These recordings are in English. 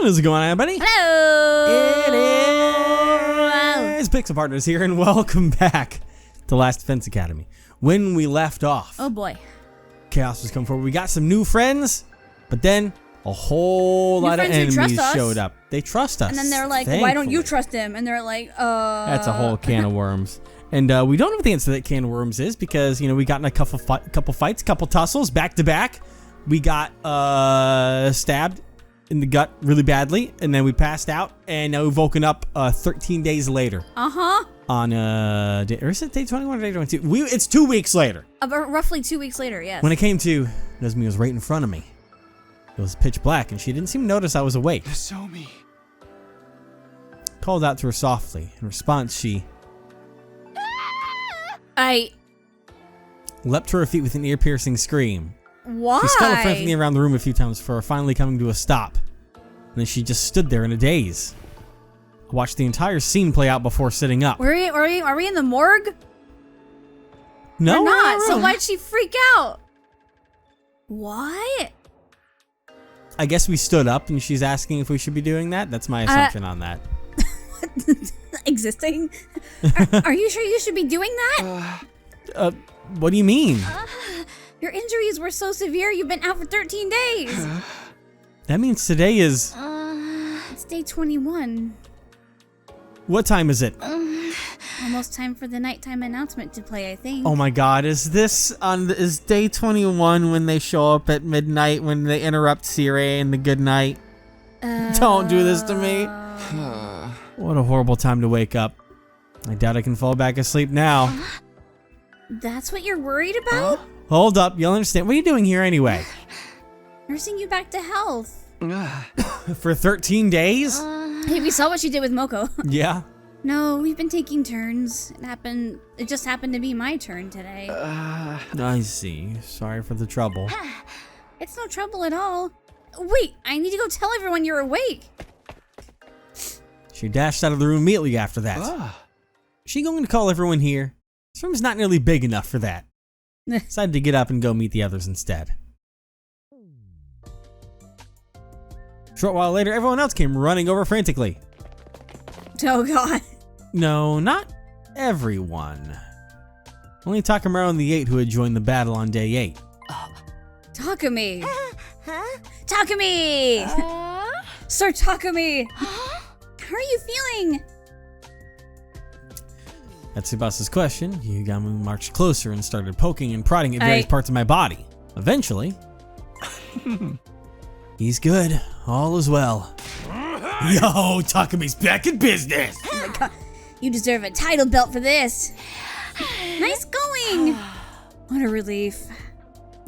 How's it going, everybody? Hello! It is Pixel Partners here, and welcome back to Last Defense Academy. When we left off, Oh boy. chaos was coming forward. We got some new friends, but then a whole lot of enemies showed up. They trust us. And then they're like, thankfully. why don't you trust him? And they're like, That's a whole can of worms. And we don't know what the answer to that can of worms is because, you know, we got in a couple fights, couple tussles, back to back. We got stabbed in the gut really badly, and then we passed out, and now we've woken up 13 days later. Uh-huh. On or is it day 21 or day 22? It's 2 weeks later. Roughly 2 weeks later, yes. When it came to, Nesmi was right in front of me. It was pitch black, and she didn't seem to notice I was awake. Nozomi. Called out to her softly. In response, she leapt to her feet with an ear-piercing scream. Why? She scuttled frantically around the room a few times before finally coming to a stop. And then she just stood there in a daze. I watched the entire scene play out before sitting up. Are we in the morgue? No, We're not. we're So not. why'd she freak out? What? I guess we stood up and she's asking if we should be doing that. That's my assumption on that. Existing? Are you sure you should be doing that? What do you mean? Your injuries were so severe, you've been out for 13 days. That means today is... It's day 21. What time is it? Almost time for the nighttime announcement to play, I think. Oh my god, is day 21 when they show up at midnight when they interrupt Siree in the good night? Don't do this to me. What a horrible time to wake up. I doubt I can fall back asleep now. That's what you're worried about? Hold up, you'll understand. What are you doing here anyway? Nursing you back to health. For 13 days? Hey, we saw what you did with Moko. Yeah. No, we've been taking turns. It just happened to be my turn today. I see. Sorry for the trouble. It's no trouble at all. Wait, I need to go tell everyone you're awake. She dashed out of the room immediately after that. Is she going to call everyone here? This room's not nearly big enough for that. Decided to get up and go meet the others instead. Short while later, everyone else came running over frantically. Oh god. No, not everyone. Only Takamaru and the 8 who had joined the battle on day 8. Takumi. Takumi! Sir Takumi! How are you feeling? At Tsubasa's question, Yugami marched closer and started poking and prodding at various parts of my body. Eventually, he's good. All is well. Yo, Takumi's back in business. Oh my god. You deserve a title belt for this. Nice going. What a relief.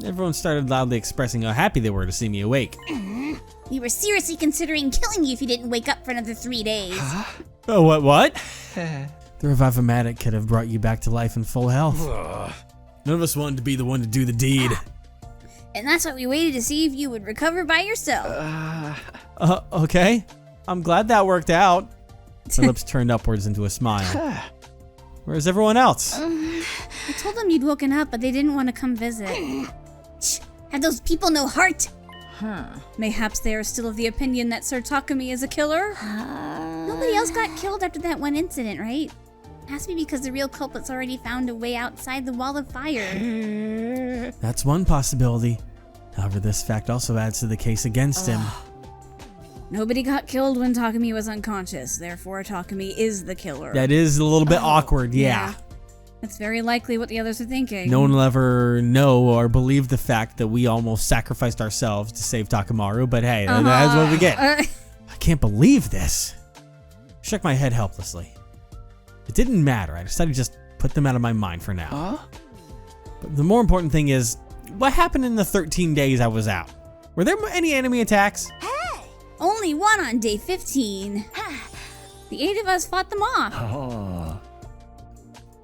Everyone started loudly expressing how happy they were to see me awake. We were seriously considering killing you if you didn't wake up for another 3 days. Oh, what? The Revive-O-Matic could have brought you back to life in full health. None of us wanted to be the one to do the deed. And that's why we waited to see if you would recover by yourself. Okay. I'm glad that worked out. My lips turned upwards into a smile. Where's everyone else? I told them you'd woken up, but they didn't want to come visit. Shh, have those people no heart? Mayhaps they are still of the opinion that Sir Takumi is a killer? Nobody else got killed after that one incident, right? Has to be because the real culprit's already found a way outside the wall of fire. That's one possibility. However, this fact also adds to the case against him. Nobody got killed when Takumi was unconscious, therefore Takumi is the killer. That is a little bit awkward, yeah. That's very likely what the others are thinking. No one will ever know or believe the fact that we almost sacrificed ourselves to save Takamaru, but hey, that's what we get. I can't believe this. Shook my head helplessly. It didn't matter. I decided to just put them out of my mind for now. But the more important thing is, what happened in the 13 days I was out? Were there any enemy attacks? Only one on day 15. The 8 of us fought them off.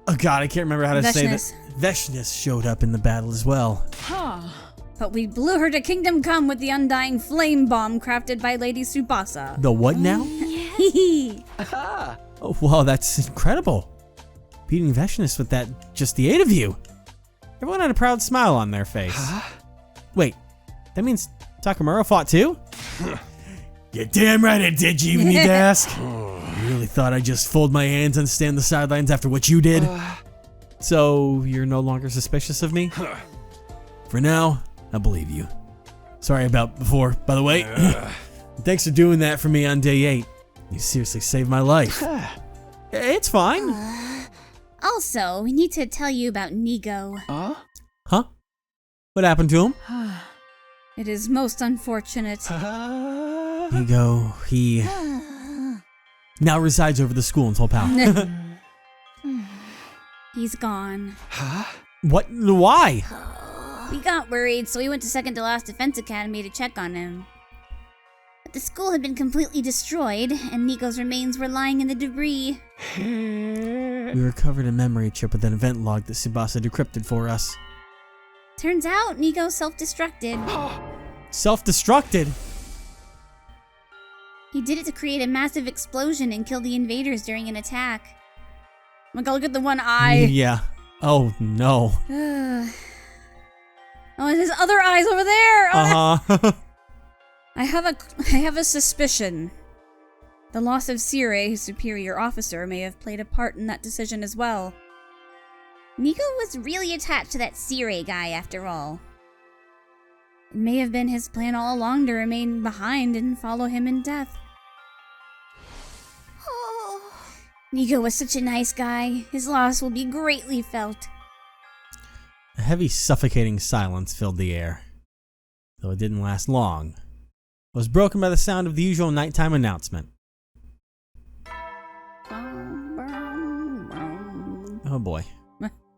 Oh god, I can't remember how to say that. Veshness showed up in the battle as well. But we blew her to Kingdom Come with the undying flame bomb crafted by Lady Tsubasa. The what now? Oh, wow, that's incredible. Beating Veshness with that, just the 8 of you. Everyone had a proud smile on their face. Wait, that means Takamaru fought too? You're damn right I did, you need to ask. You really thought I'd just fold my hands and stand on the sidelines after what you did? So, you're no longer suspicious of me? For now, I believe you. Sorry about before, by the way. Thanks for doing that for me on day 8. You seriously saved my life. It's fine. Also, we need to tell you about Nigo. Huh? What happened to him? It is most unfortunate. Nigo, he now resides over the school in Tolpao. He's gone. What? Why? We got worried, so we went to Second to Last Defense Academy to check on him. But the school had been completely destroyed, and Nico's remains were lying in the debris. We recovered a memory chip with an event log that Tsubasa decrypted for us. Turns out, Nico self-destructed. Self-destructed? He did it to create a massive explosion and kill the invaders during an attack. Oh my god, look at the one eye. Yeah. Oh, no. Oh, and his other eye's over there. Uh-huh. I have a suspicion. The loss of Sire, his superior officer, may have played a part in that decision as well. Nico was really attached to that Sire guy after all. It may have been his plan all along to remain behind and follow him in death. Nico was such a nice guy. His loss will be greatly felt. A heavy, suffocating silence filled the air. Though it didn't last long. It was broken by the sound of the usual nighttime announcement. Oh boy.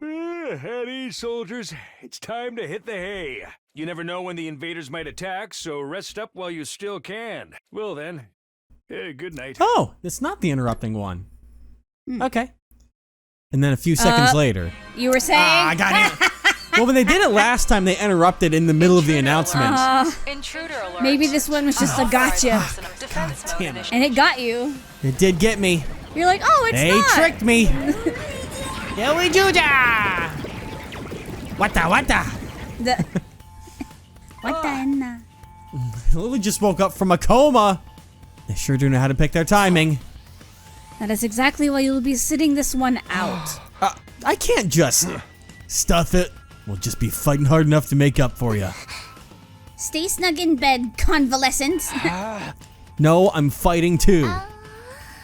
At ease, soldiers. It's time to hit the hay. You never know when the invaders might attack, so rest up while you still can. Well then, good night. Oh, it's not the interrupting one. Okay. And then a few seconds later. You were saying? I got it. Well, when they did it last time, they interrupted in the middle of the announcement. Intruder alert. Maybe this one was just a gotcha. God damn it. And it got you. It did get me. You're like, oh, it's They not. tricked me. Yoli Juja! Wata. What the? Lily just woke up from a coma. They sure do know how to pick their timing. That is exactly why you'll be sitting this one out. I can't just stuff it. We'll just be fighting hard enough to make up for you. Stay snug in bed, convalescent. No, I'm fighting too. Why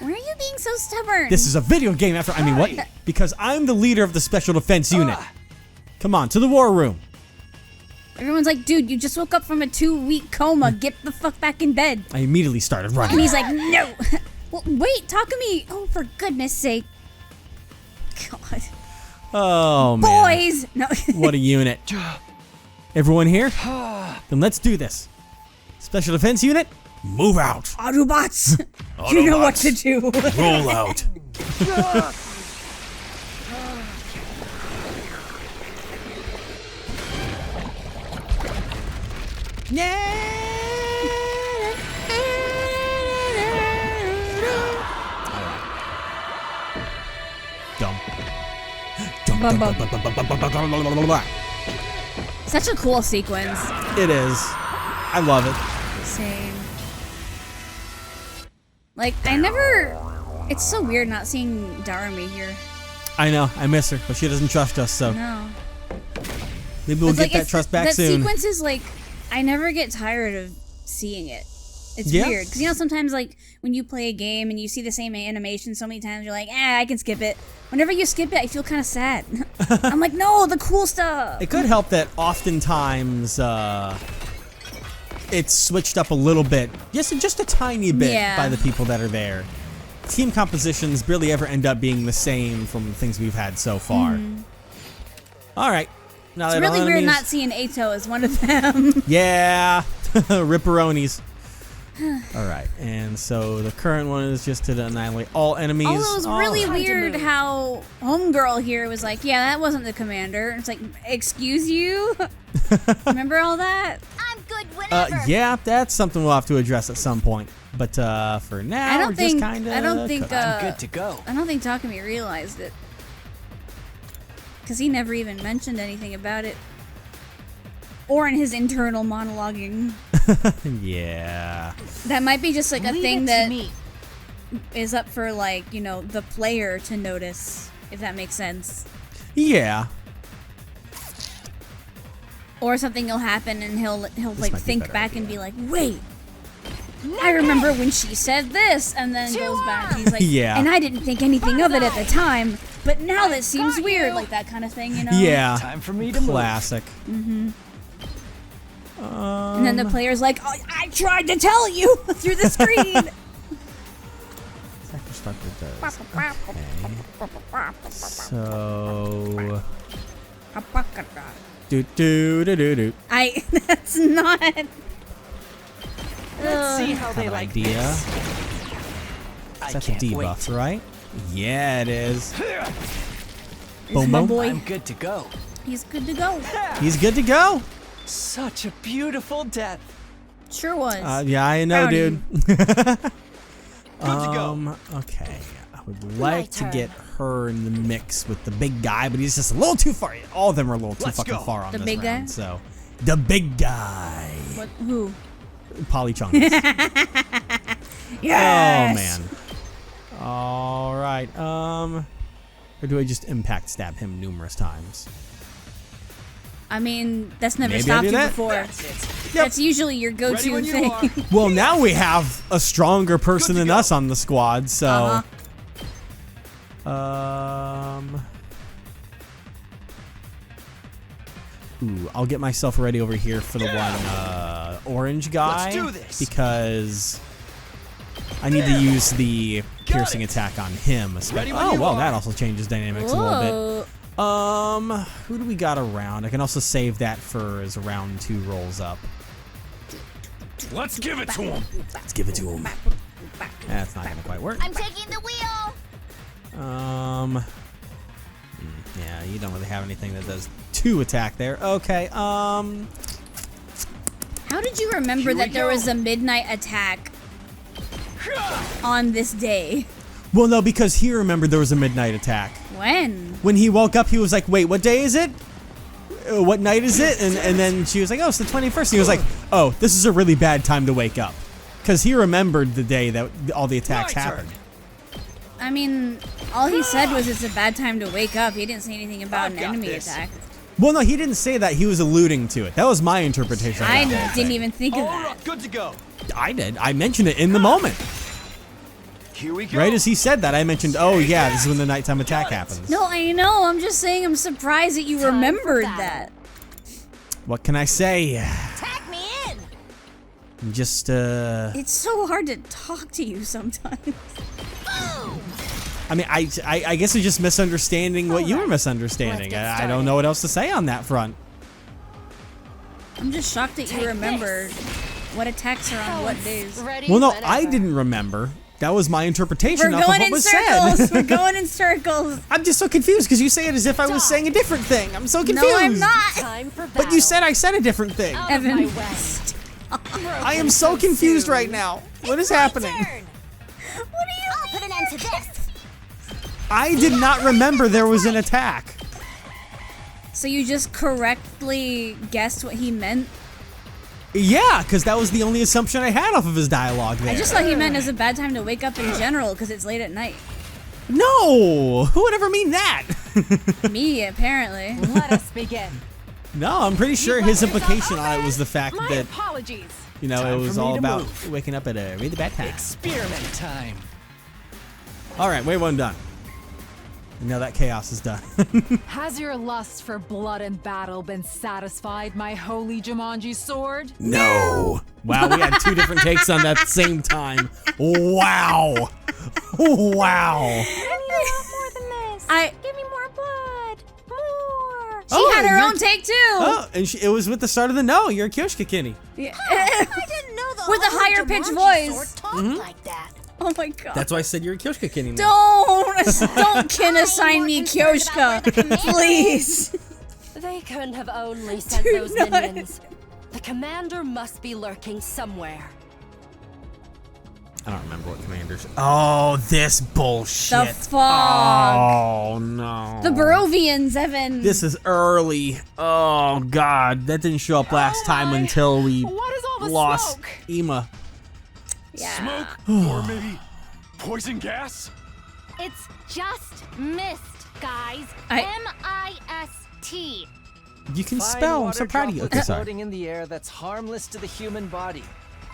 are you being so stubborn? This is a video game after. I mean, what? Because I'm the leader of the special defense unit. Come on, to the war room. Everyone's like, dude, you just woke up from a 2-week coma. Get the fuck back in bed. I immediately started running. And he's like, no. Well, wait, talk-a-me. Oh, for goodness sake. God. Oh, man. Boys. No. What a unit. Everyone here? Then let's do this. Special defense unit, move out. Autobots. You know what to do. Roll out. Such a cool sequence. It is. I love it. Same. Like, it's so weird not seeing Darumi here. I know. I miss her, but she doesn't trust us, so No. maybe we'll It's get like, that trust back that soon. sequence is like, I never get tired of seeing it. It's Yeah. weird. Because, sometimes, like, when you play a game and you see the same animation so many times, you're like, I can skip it. Whenever you skip it, I feel kind of sad. I'm like, no, the cool stuff. It could help that oftentimes it's switched up a little bit, just a tiny bit by the people that are there. Team compositions barely ever end up being the same from the things we've had so far. All right. Now It's that really all weird enemies- not seeing Ato as one of them. Yeah. Ripperonis. All right. And so the current one is just to annihilate all enemies. Although it was really time to weird move. how Homegirl here was like, yeah, that wasn't the commander. It's like, excuse you? Remember all that? I'm good whenever. Yeah, that's something we'll have to address at some point. But for now, I don't we're think. just kind of. I don't think. Good to go. I don't think Takumi realized it, because he never even mentioned anything about it. Or in his internal monologuing. Yeah. That might be just like a Leave thing it to that me. is up for like, you know, the player to notice, if that makes sense. Yeah. Or something will happen and he'll like might be a think better back idea. and be like, wait, I remember when she said this, and then goes back. He's like, Yeah. and I didn't think anything of it at the time, but now that seems weird, like that kind of thing, you know? Yeah. Time for me to move. Classic. And then the player's like, oh, I tried to tell you through the screen. So. Do. That's not. Let's see how Have they an like idea. this. That's a debuff, right? Yeah, it is. It's Boom, my boom. boy. I'm good to go. He's good to go. He's good to go. Such a beautiful death. Sure was. Yeah, I know, Howdy. dude. Good to go. Okay. I would like to turn. get her in the mix with the big guy, but he's just a little too far. All of them are a little too Let's fucking go. far on The this big round. guy? So, the big guy, What? Who? Polychungus. Yes! Oh man. All right. Or do I just impact stab him numerous times? I mean, that's never Maybe I stopped do you that. before. That's it. Yep. That's usually your Ready go-to when you thing. are. Well, now we have a stronger person Good to than go. us on the squad, so. Uh-huh. Ooh, I'll get myself ready over here for the one orange guy. Let's do this. Because I need to use the piercing it. attack on him. Ready when Oh, you well, are. that also changes dynamics a little bit. Whoa. Who do we got around? I can also save that for as round 2 rolls up. Let's give it to him. Let's give it to him. That's not gonna quite work. I'm taking the wheel. Yeah, you don't really have anything that does 2 attack there. Okay, How did you remember Here we that there go. was a midnight attack on this day? well, no, because he remembered there was a midnight attack. When? When he woke up, he was like, wait, what day is it? What night is it? And then she was like, oh, it's the 21st. And he was like, oh, this is a really bad time to wake up. Because he remembered the day that all the attacks My turn. happened. I mean, all he said was it's a bad time to wake up. He didn't say anything about I've an got enemy this. attack. Well, no, he didn't say that. He was alluding to it. That was my interpretation. Of I that whole didn't thing. even think of All that. right, good to go. I did. I mentioned it in the moment. Here we go. Right as he said that, I mentioned, oh, yeah, this is when the nighttime attack Got it. happens. No, I know. I'm just saying I'm surprised that you Time for remembered battle. that. What can I say? Tag me in. Just, It's so hard to talk to you sometimes. I mean, I guess it's just misunderstanding what you were misunderstanding. Let's get I don't know what else to say on that front. I'm just shocked that you remembered what attacks are on what days. Ready Well, no, whenever. I didn't remember. That was my interpretation We're of going what in was circles. said. We're going in circles. I'm just so confused because you say it as if I was saying a different thing. I'm so confused. No, I'm not. Time for battle. But you said I said a different thing. Out of my Evan. way. I am so confused right now. What is happening? What do you I'll put an end to this. I did not remember there was an attack. So you just correctly guessed what he meant? Yeah, because that was the only assumption I had off of his dialogue there. I just thought he meant it's a bad time to wake up in general because it's late at night. No! Who would ever mean that? Me, apparently. Let us begin. No, I'm pretty sure his implication on it was the fact My that, apologies. you know, Time it for was me all to about move. waking up at a really bad time. Experiment time. All right, wave 1 done. Now that chaos is done. Has your lust for blood and battle been satisfied, my holy Jumanji sword? No. Wow, we had 2 different takes on that same time. Wow. Wow. More than this. Give me more blood. More. She had her you're- own take too. Oh, and it was with the start of the no. You're a Kyoshka Kitty. Yeah. I didn't know the With a holy higher pitched Jumanji voice. sword talked like that. Oh my god. That's why I said you're a Kyoshka Kitty now. Don't kin assign me Kyoshka, please. They couldn't have only sent Do those not. minions. The commander must be lurking somewhere. I don't remember what commanders. Oh, this bullshit. The fog. Oh, no. The Barovians, Evan. This is early. Oh, God. That didn't show up last time until we What is all the lost smoke? Ema. Yeah. Smoke? Or maybe poison gas? It's just mist, guys. I- M-I-S-T. You can Fine spell. I'm so water proud of you. droplets Okay, sorry. floating in the air that's harmless to the human body.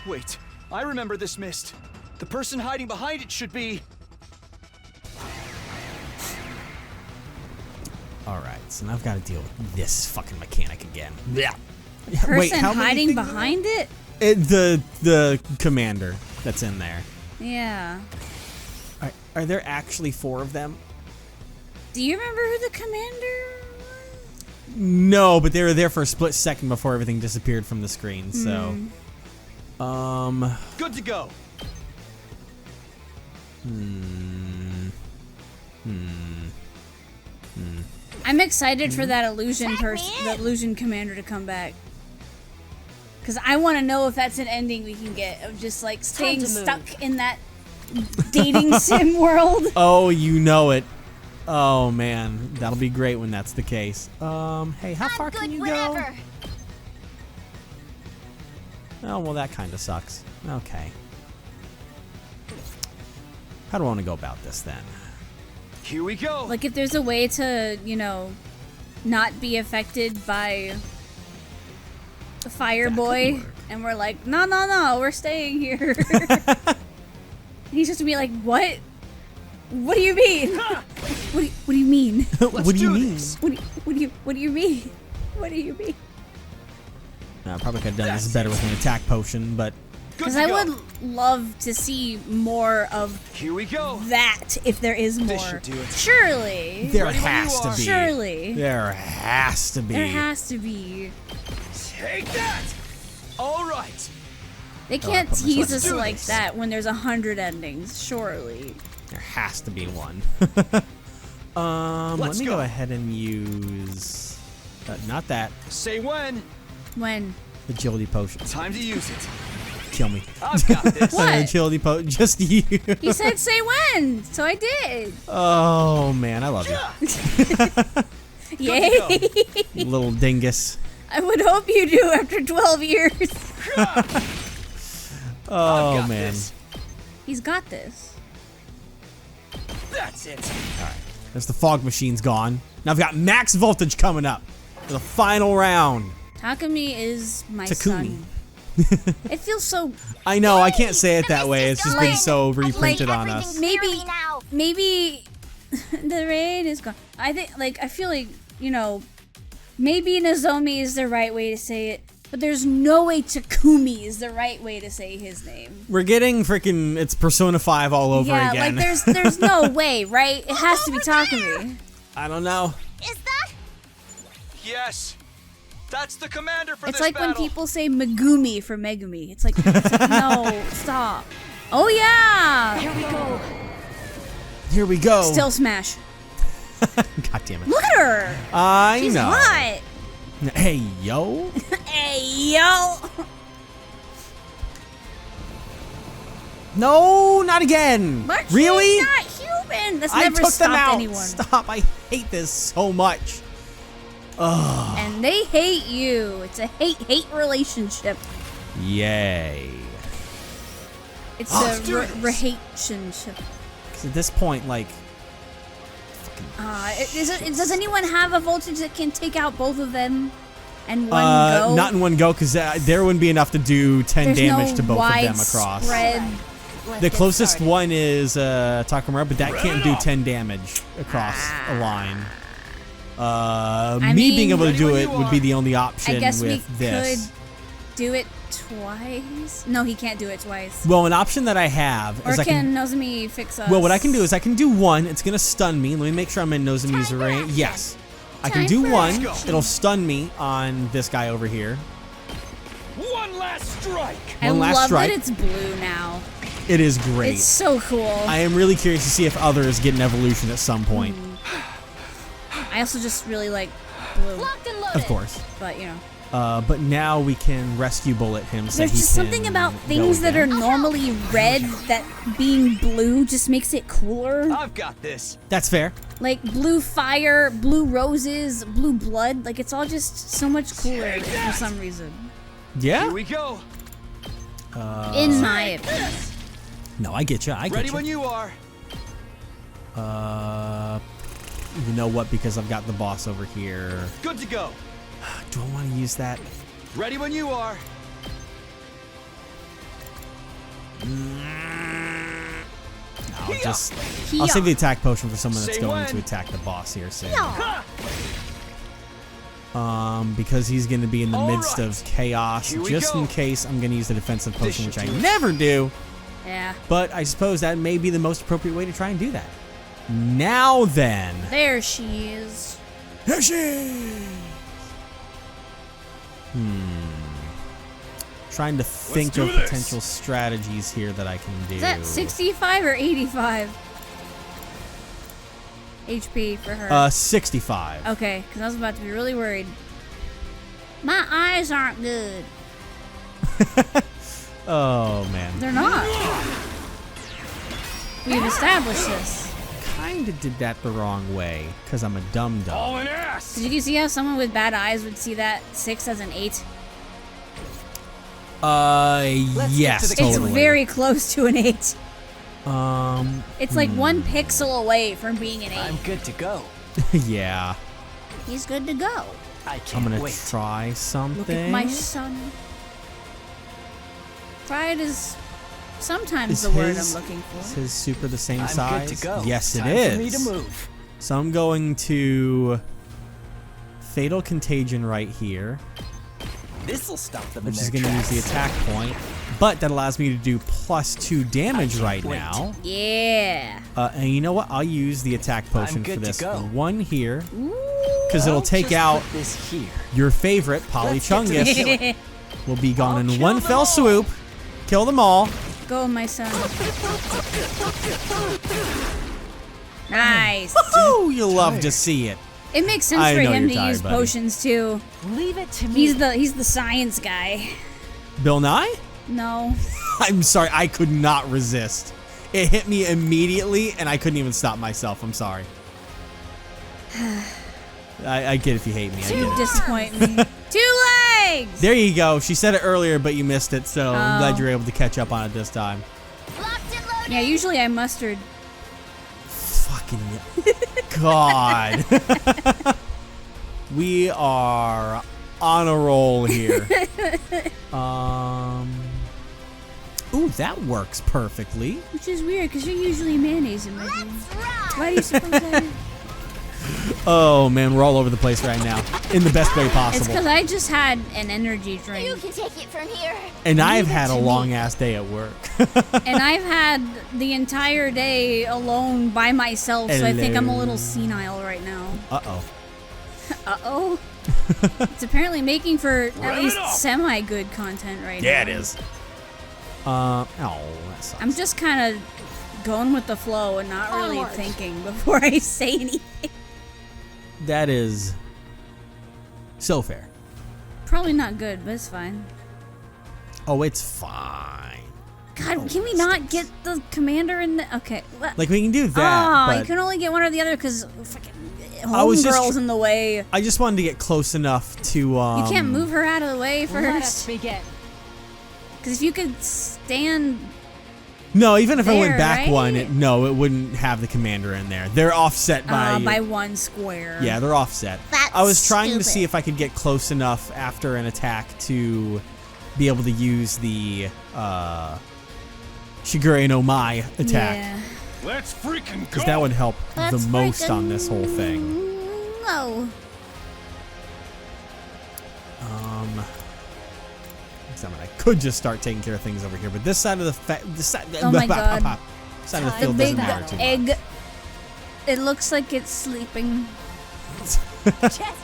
Wait, I remember this mist. The person hiding behind it should be... All right, so now I've got to deal with this fucking mechanic again. Yeah. Person how many hiding things are behind it? the commander that's in there. Yeah. Are there actually 4 of them? Do you remember who the commander was? No, but they were there for a split second before everything disappeared from the screen. So, Good to go. I'm excited for that illusion Check person, me the in. illusion commander to come back. Cause I want to know if that's an ending we can get of just like staying to move. stuck in that dating sim world. oh, you know it. Oh man, that'll be great when that's the case. Hey, how far I'm can good you whenever. go? Oh, well, that kind of sucks. Okay. How do I want to go about this then? Here we go. Like if there's a way to, you know, not be affected by the fire boy, and we're like, no, we're staying here. He's just gonna be like, what? What do you mean? What do you mean? What do you do mean? this. What do you mean? What do you mean? I probably could have done this better with an attack potion, but Good Because to I go. would love to see more of Here we go. that if there is more. This should do it. Surely. there Ready when has you to are. be. Surely. There has to be. There has to be. Take that. All right. They can't put myself- tease Let's us do like this. that when there's 100 endings. Surely. There has to be one. Let Let's me go. go ahead and use not that Say when. When? agility potion. Time to use it. Kill me. I've got this. What? Agility potion. Just you. He said say when, so I did. Oh man, I love you, Yay! little dingus. I would hope you do after 12 years. Oh got man. this. He's got this. That's it. As the fog machine's gone. Now I've got max voltage coming up for the final round. Takumi is my Takumi. son. It feels so. I know, I can't say it that way. It's just been Like- so like reprinted on everything's us. Maybe- clearly now. Maybe the rain is gone. I think, like, I feel like, you know, maybe Nozomi is the right way to say it, but there's no way Takumi is the right way to say his name. We're getting freaking, it's Persona 5 all over Yeah, again. like there's no way, right? It has to be Takumi. I don't know. Is that? Yes. That's the commander for It's this like battle. when people say Megumi for Megumi. It's like no, stop. Oh yeah! Here we go. Here we go. Still smash. God damn it. Look at her. I She's know. hot. Hey, yo. Hey yo. No, not again. But Really? she's not human. That's I never took them stopped out. anyone. Stop. I hate this so much. And they hate you. It's a hate relationship. Yay. It's Let's do a this. relationship. 'Cause at this point, like, Does anyone have a voltage that can take out both of them and one go? not in one go, because there wouldn't be enough to do 10 There's damage no to both of them across. widespread- Let's The get closest started. one is Takamura, but that can't do 10 damage across a line. Me mean- being able to Ready do when it you would be are. the only option I guess we with this. could do it twice. No, he can't do it twice. Well, an option that I have Or is I can Nozomi fix us? Well, what I can do is I can do one. It's gonna stun me. Let me make sure I'm in Nozomi's Time for range. action. Yes, I can Time do for one. action. It'll stun me on this guy over here. One last strike. I one last love strike. that it's blue now. It is great. It's so cool. I am really curious to see if others get an evolution at some point. I also just really like blue, Locked and loaded. Of course. but you know. But now we can rescue bullet him so There's he just can something about go things that are again. normally red that being blue just makes it cooler. I've got this. That's fair. Like blue fire, blue roses, blue blood. Like it's all just so much cooler for some reason. Yeah? Here we go. In my opinion. No, I get you. I get Ready you. when you are. You know what? Because I've got the boss over here. Good to go. Do I want to use that? Ready when you are. I'll save the attack potion for someone that's Say going when. to attack the boss here soon. Because he's going to be in the midst of chaos. Here we Just go. in case, I'm going to use the defensive potion, which should I do it. never do. Yeah. But I suppose that may be the most appropriate way to try and do that. Now then. There she is. Here she is. Trying to think do of this. potential strategies here that I can do. Is that 65 or 85? HP for her. 65. Okay, because I was about to be really worried. My eyes aren't good. Oh, man. They're not. We've established this. Kinda did that the wrong way, because I'm a dum-dum. All an ass. Did you see how someone with bad eyes would see that 6 as an 8? Yes, to the totally. It's very close to an 8. It's like 1 Hmm. pixel away from being an 8. I'm good to go. yeah. He's good to go. I I'm can't gonna wait. try something. Look at my son. Pride is sometimes Is the word his- I'm looking Is for. his super the same I'm size? good to go. Yes, Time it is. for me to move. So I'm going to Fatal Contagion right here, This'll stop them which in is their going to use tracks. the attack point. But that allows me to do +2 damage right wait. now. Yeah. And you know what? I'll use the attack potion for good to this go. one here, Ooh. because it'll I'll take just out put this here. your favorite Let's get to the Polychungus. killing. Will be gone I'll in kill one them fell all. swoop. Kill them all. Go, my son. Nice. Woo! You love to see it. It makes sense I for know him you're to tired, use buddy. potions too. Leave it to me. He's the science guy. Bill Nye? No. I'm sorry, I could not resist. It hit me immediately, and I couldn't even stop myself. I'm sorry. I get if you hate me. I get You it. disappoint me. 2 legs. There you go. She said it earlier, but you missed it, so I'm glad Oh. you're able to catch up on it this time. Yeah, usually I mustard. Fucking God. We are on a roll here. Ooh, that works perfectly. Which is weird, because you're usually mayonnaise in my dream. Why do you suppose I am? Oh man, we're all over the place right now, in the best way It's possible. because I just had an energy drink. You can take it from here. And I've it had a to me. long ass day at work. And I've had the entire day alone by myself, so I think I'm a Hello. little senile right now. Uh-oh. Uh-oh. It's apparently making for at Rev least it up. semi-good content right now. Yeah, it is. Oh, that sucks. I'm just kind of going with the flow and not really Onward. thinking before I say anything. That is so fair. Probably not good, but it's fine. Oh, it's fine. God, can we not get the commander in the... Okay. Like, we can do that, Oh, but you can only get one or the other because fucking I was just homegirl's in the way. I just wanted to get close enough to, You can't move her out of the way Let us first. begin. Because if you could stand... No, even if I went There, back right? one, it wouldn't have the commander in there. They're offset by 1 square. Yeah, they're offset. That's I was trying to stupid. see if I could get close enough after an attack to be able to use the Shigure no Mai attack. Yeah. Let's freaking go. Because that would help Let's the most on freaking this whole thing. No. I could just start taking care of things over here, but this side of the Oh my God. side of the The field big doesn't matter too egg. much. It looks like it's sleeping. Just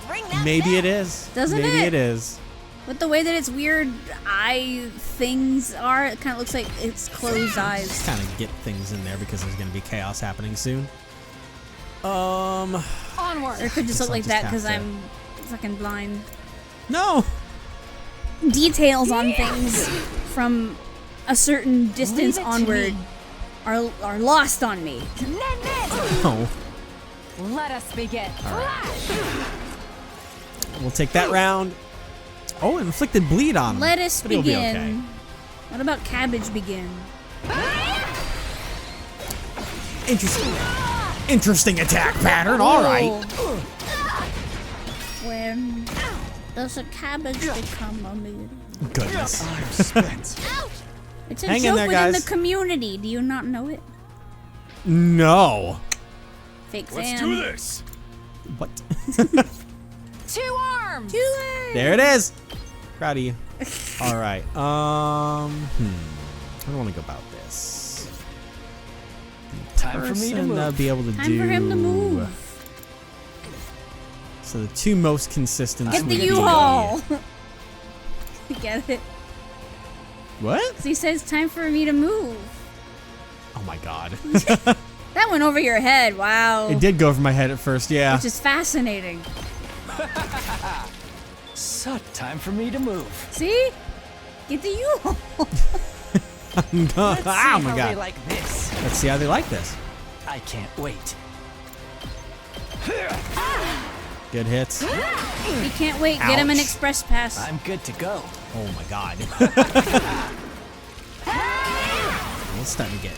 bring that Maybe back. it is. Doesn't Maybe it? it is. With the way that its weird eye things are, it kind of looks like it's closed eyes. Just kind of get things in there because there's going to be chaos happening soon. Onward. Or it could just Guess look I'll like just that have because to- I'm fucking blind. No, details on things from a certain distance onward are lost on me. Oh. Let us begin. We'll take that round. Oh, inflicted bleed on him. Lettuce But he'll be begin. okay. What about cabbage begin? Interesting attack pattern. All right. When does a cabbage become a meal? Goodness. I'm spent. It's a Hang in joke there, within guys. the community. Do you not know it? No. Fake Let's fan. do this. What? 2 arms. There it is. Proud of you. All right. How do I want to go about this? Time for me to Person, move. be able to Time do. for him to move. So the two most consistent. Get the would be- U-Haul. Get it? What? He says time for me to move. Oh my god. That went over your head. Wow. It did go over my head at first. Yeah. Which is fascinating. So, time for me to move. See? Get the U-Haul. Let's see Oh my how they god. like this. Let's see how they like this. I can't wait. Good hits. He can't wait. Get him an Ouch. express pass. I'm good to go. Oh my god. It's starting to get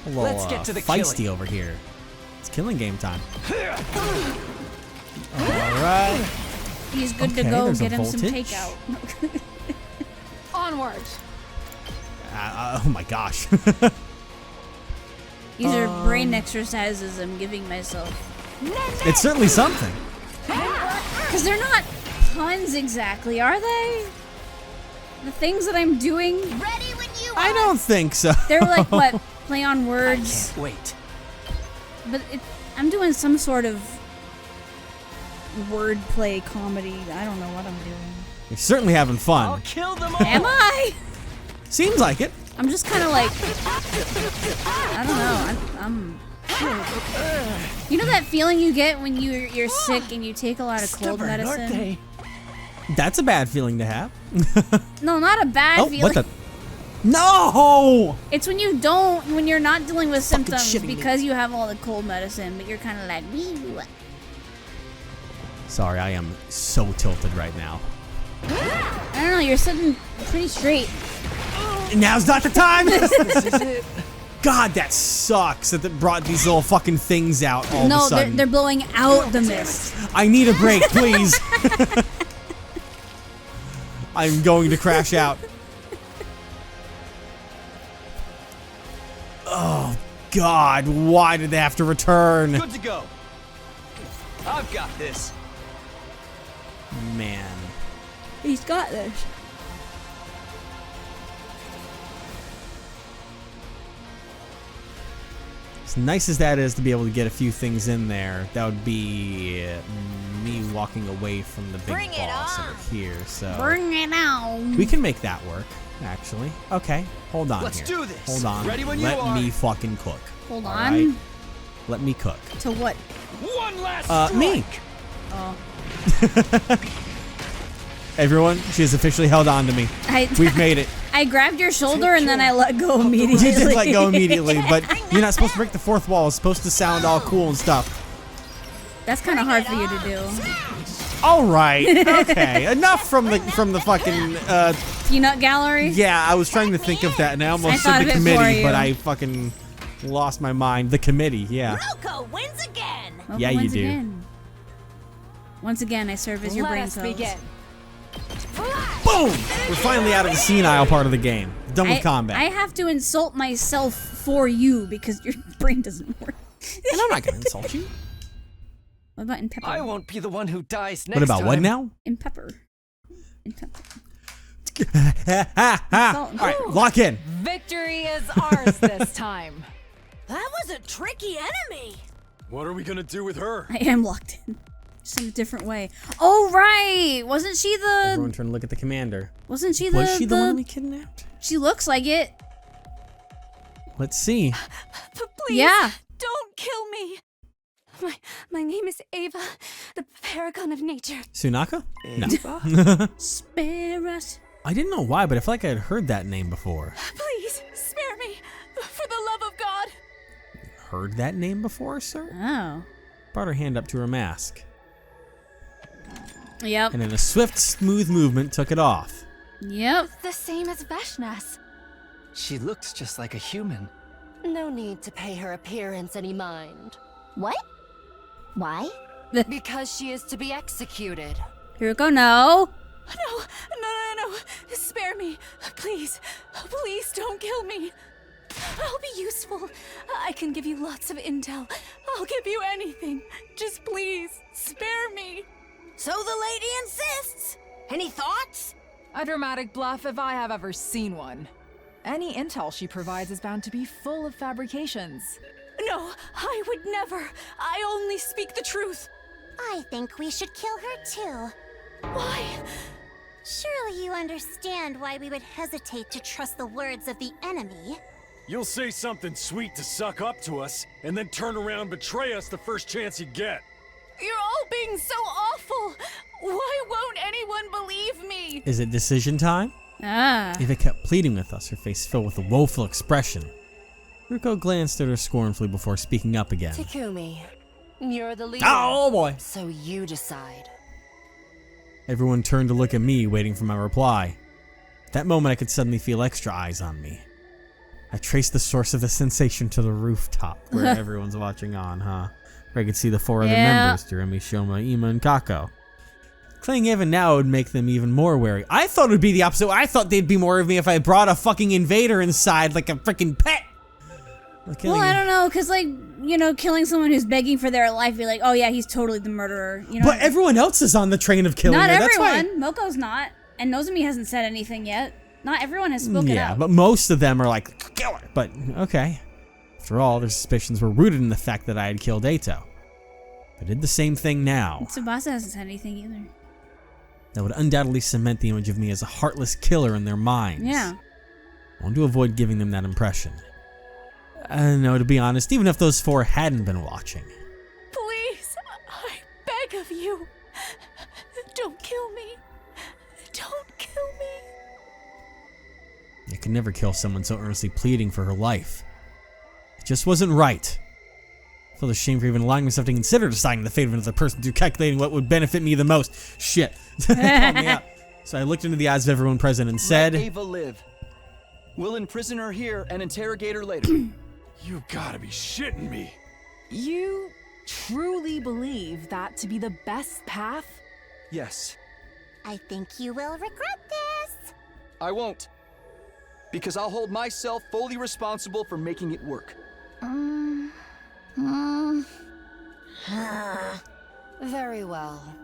a little Let's get to the feisty killing. over here. It's killing game time. Alright. He's good Okay, to go. there's a Get him some voltage. takeout. Onward. Oh my gosh. These are brain exercises I'm giving myself. It's certainly something. Because they're not puns exactly, are they? The things that I'm doing, Ready when you I don't think so. they're like what? Play on I words. can't wait. But I'm doing some sort of wordplay comedy. I don't know what I'm doing. You're certainly having I'll fun. kill them all. Am I? Seems like it. I'm just kind of like, I don't know. I'm you know that feeling you get when you're sick and you take a lot of cold Stubborn, aren't medicine? they? That's a bad feeling to have. No, not a bad Oh, feeling. what the? No! It's when you're not dealing with Fucking symptoms shitting me. because you have all the cold medicine, but you're kind of like, "Wee." Sorry, I am so tilted right now. I don't know, you're sitting pretty straight. Now's not the time! This is it. God, that sucks that it brought these little fucking things out all of a No, sudden. they're blowing out the mist. I need a break, please. I'm going to crash out. Oh, God, why did they have to return? Good to go. I've got this. Man. He's got this. As nice as that is to be able to get a few things in there, that would be me walking away from the big Bring it boss on. over here. So Bring it on. we can make that work, actually. Okay, hold on Let's here. do this. Hold on. Ready when you Let are. me fucking cook. Hold All on. right? Let me cook. To what? One last strike. Me. Oh. Everyone, she has officially held on to me. We've made it. I grabbed your shoulder and then I let go immediately. You did let go immediately, but you're not supposed to break the fourth wall. It's supposed to sound all cool and stuff. That's kind of hard for you to do. All right. Okay. Enough from the fucking. Peanut gallery? Yeah, I was trying to think of that, and I almost thought said of the it for committee, you. but I fucking lost my mind. The committee. Yeah. Loco wins again. Welcome Yeah, you once do. Again. Once again, I serve as your Let brain us cells. begin. Boom! We're finally out of the senile part of the game. Done with combat. I have to insult myself for you because your brain doesn't work. And I'm not gonna insult you. What about in pepper? I won't be the one who dies next What about time. what now? In pepper. In pepper. All right, lock in. Victory is ours this time. That was a tricky enemy. What are we gonna do with her? I am locked in. Just in a different way. Oh right! Wasn't she the? Everyone trying to look at the commander. Wasn't she the? Was she the one we kidnapped? She looks like it. Let's see. Please, Yeah. don't kill me. My name is Ava, the paragon of nature. Sunaka? No. Spare us. I didn't know why, but I feel like I had heard that name before. Please, spare me. For the love of God. Heard that name before, sir? Oh. Brought her hand up to her mask. Yep. And in a swift, smooth movement, took it off. Yep. The same as Veshna's. She looks just like a human. No need to pay her appearance any mind. What? Why? Because she is to be executed. Here we go. No. No. Spare me. Please. Please don't kill me. I'll be useful. I can give you lots of intel. I'll give you anything. Just please, spare me. So the lady insists. Any thoughts? A dramatic bluff if I have ever seen one. Any intel she provides is bound to be full of fabrications. No, I would never. I only speak the truth. I think we should kill her too. Why? Surely you understand why we would hesitate to trust the words of the enemy. You'll say something sweet to suck up to us, and then turn around and betray us the first chance you get. You're all being so awful. Why won't anyone believe me? Is it decision time? Ah. Eva kept pleading with us, her face filled with a woeful expression. Ruko glanced at her scornfully before speaking up again. Takumi, you're the leader. Oh boy! So you decide. Everyone turned to look at me, waiting for my reply. At that moment, I could suddenly feel extra eyes on me. I traced the source of the sensation to the rooftop, where everyone's watching on, huh? Where I could see the four other members, Jeremy, Shoma, Ima, and Kako. Killing Eva now would make them even more wary. I thought it would be the opposite. I thought they'd be more of me if I brought a fucking invader inside like a freaking pet. Well, I don't know, because, like, you know, killing someone who's begging for their life, be like, oh yeah, he's totally the murderer. You know. But everyone else is on the train of killing her. Not everyone. That's why. Moko's not. And Nozomi hasn't said anything yet. Not everyone has spoken Yeah, out. but most of them are like, kill her. But, okay. After all, their suspicions were rooted in the fact that I had killed Eito. I did the same thing now. Tsubasa hasn't said anything either. That would undoubtedly cement the image of me as a heartless killer in their minds. Yeah. I want to avoid giving them that impression. No, to be honest, even if those four hadn't been watching. Please, I beg of you. Don't kill me. Don't kill me. I could never kill someone so earnestly pleading for her life. It just wasn't right. I felt ashamed for even allowing myself to consider deciding the fate of another person through calculating what would benefit me the most. Shit. Called me out. So I looked into the eyes of everyone present and said, Let Ava live. We'll imprison her here and interrogate her later. You gotta be shitting me. You truly believe that to be the best path? Yes, I think you will regret this. I won't. Because I'll hold myself fully responsible for making it work. Very well.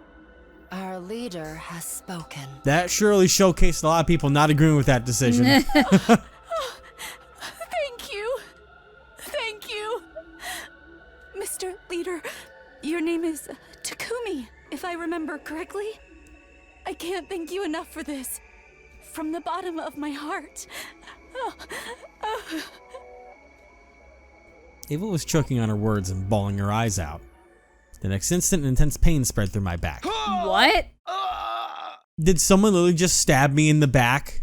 Our leader has spoken. that surely showcased a lot of people not agreeing with that decision. Thank you. Thank you. Mr. Leader, your name is Takumi, if I remember correctly. I can't thank you enough for this. From the bottom of my heart. Ava was choking on her words and bawling her eyes out. The next instant, intense pain spread through my back. What? Did someone literally just stab me in the back?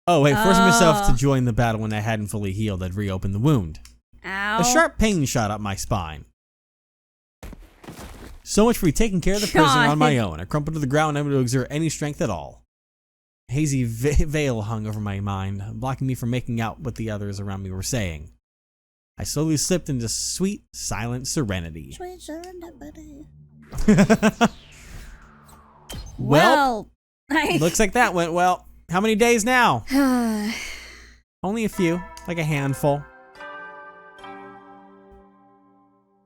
Oh, wait, forcing myself to join the battle when I hadn't fully healed had reopened the wound. Ow. A sharp pain shot up my spine. So much for me taking care of the prisoner on my own. I crumpled to the ground, unable to exert any strength at all. A hazy veil hung over my mind, blocking me from making out what the others around me were saying. I slowly slipped into sweet, silent serenity. Well, looks like that went well. How many days now? Only a few, like a handful.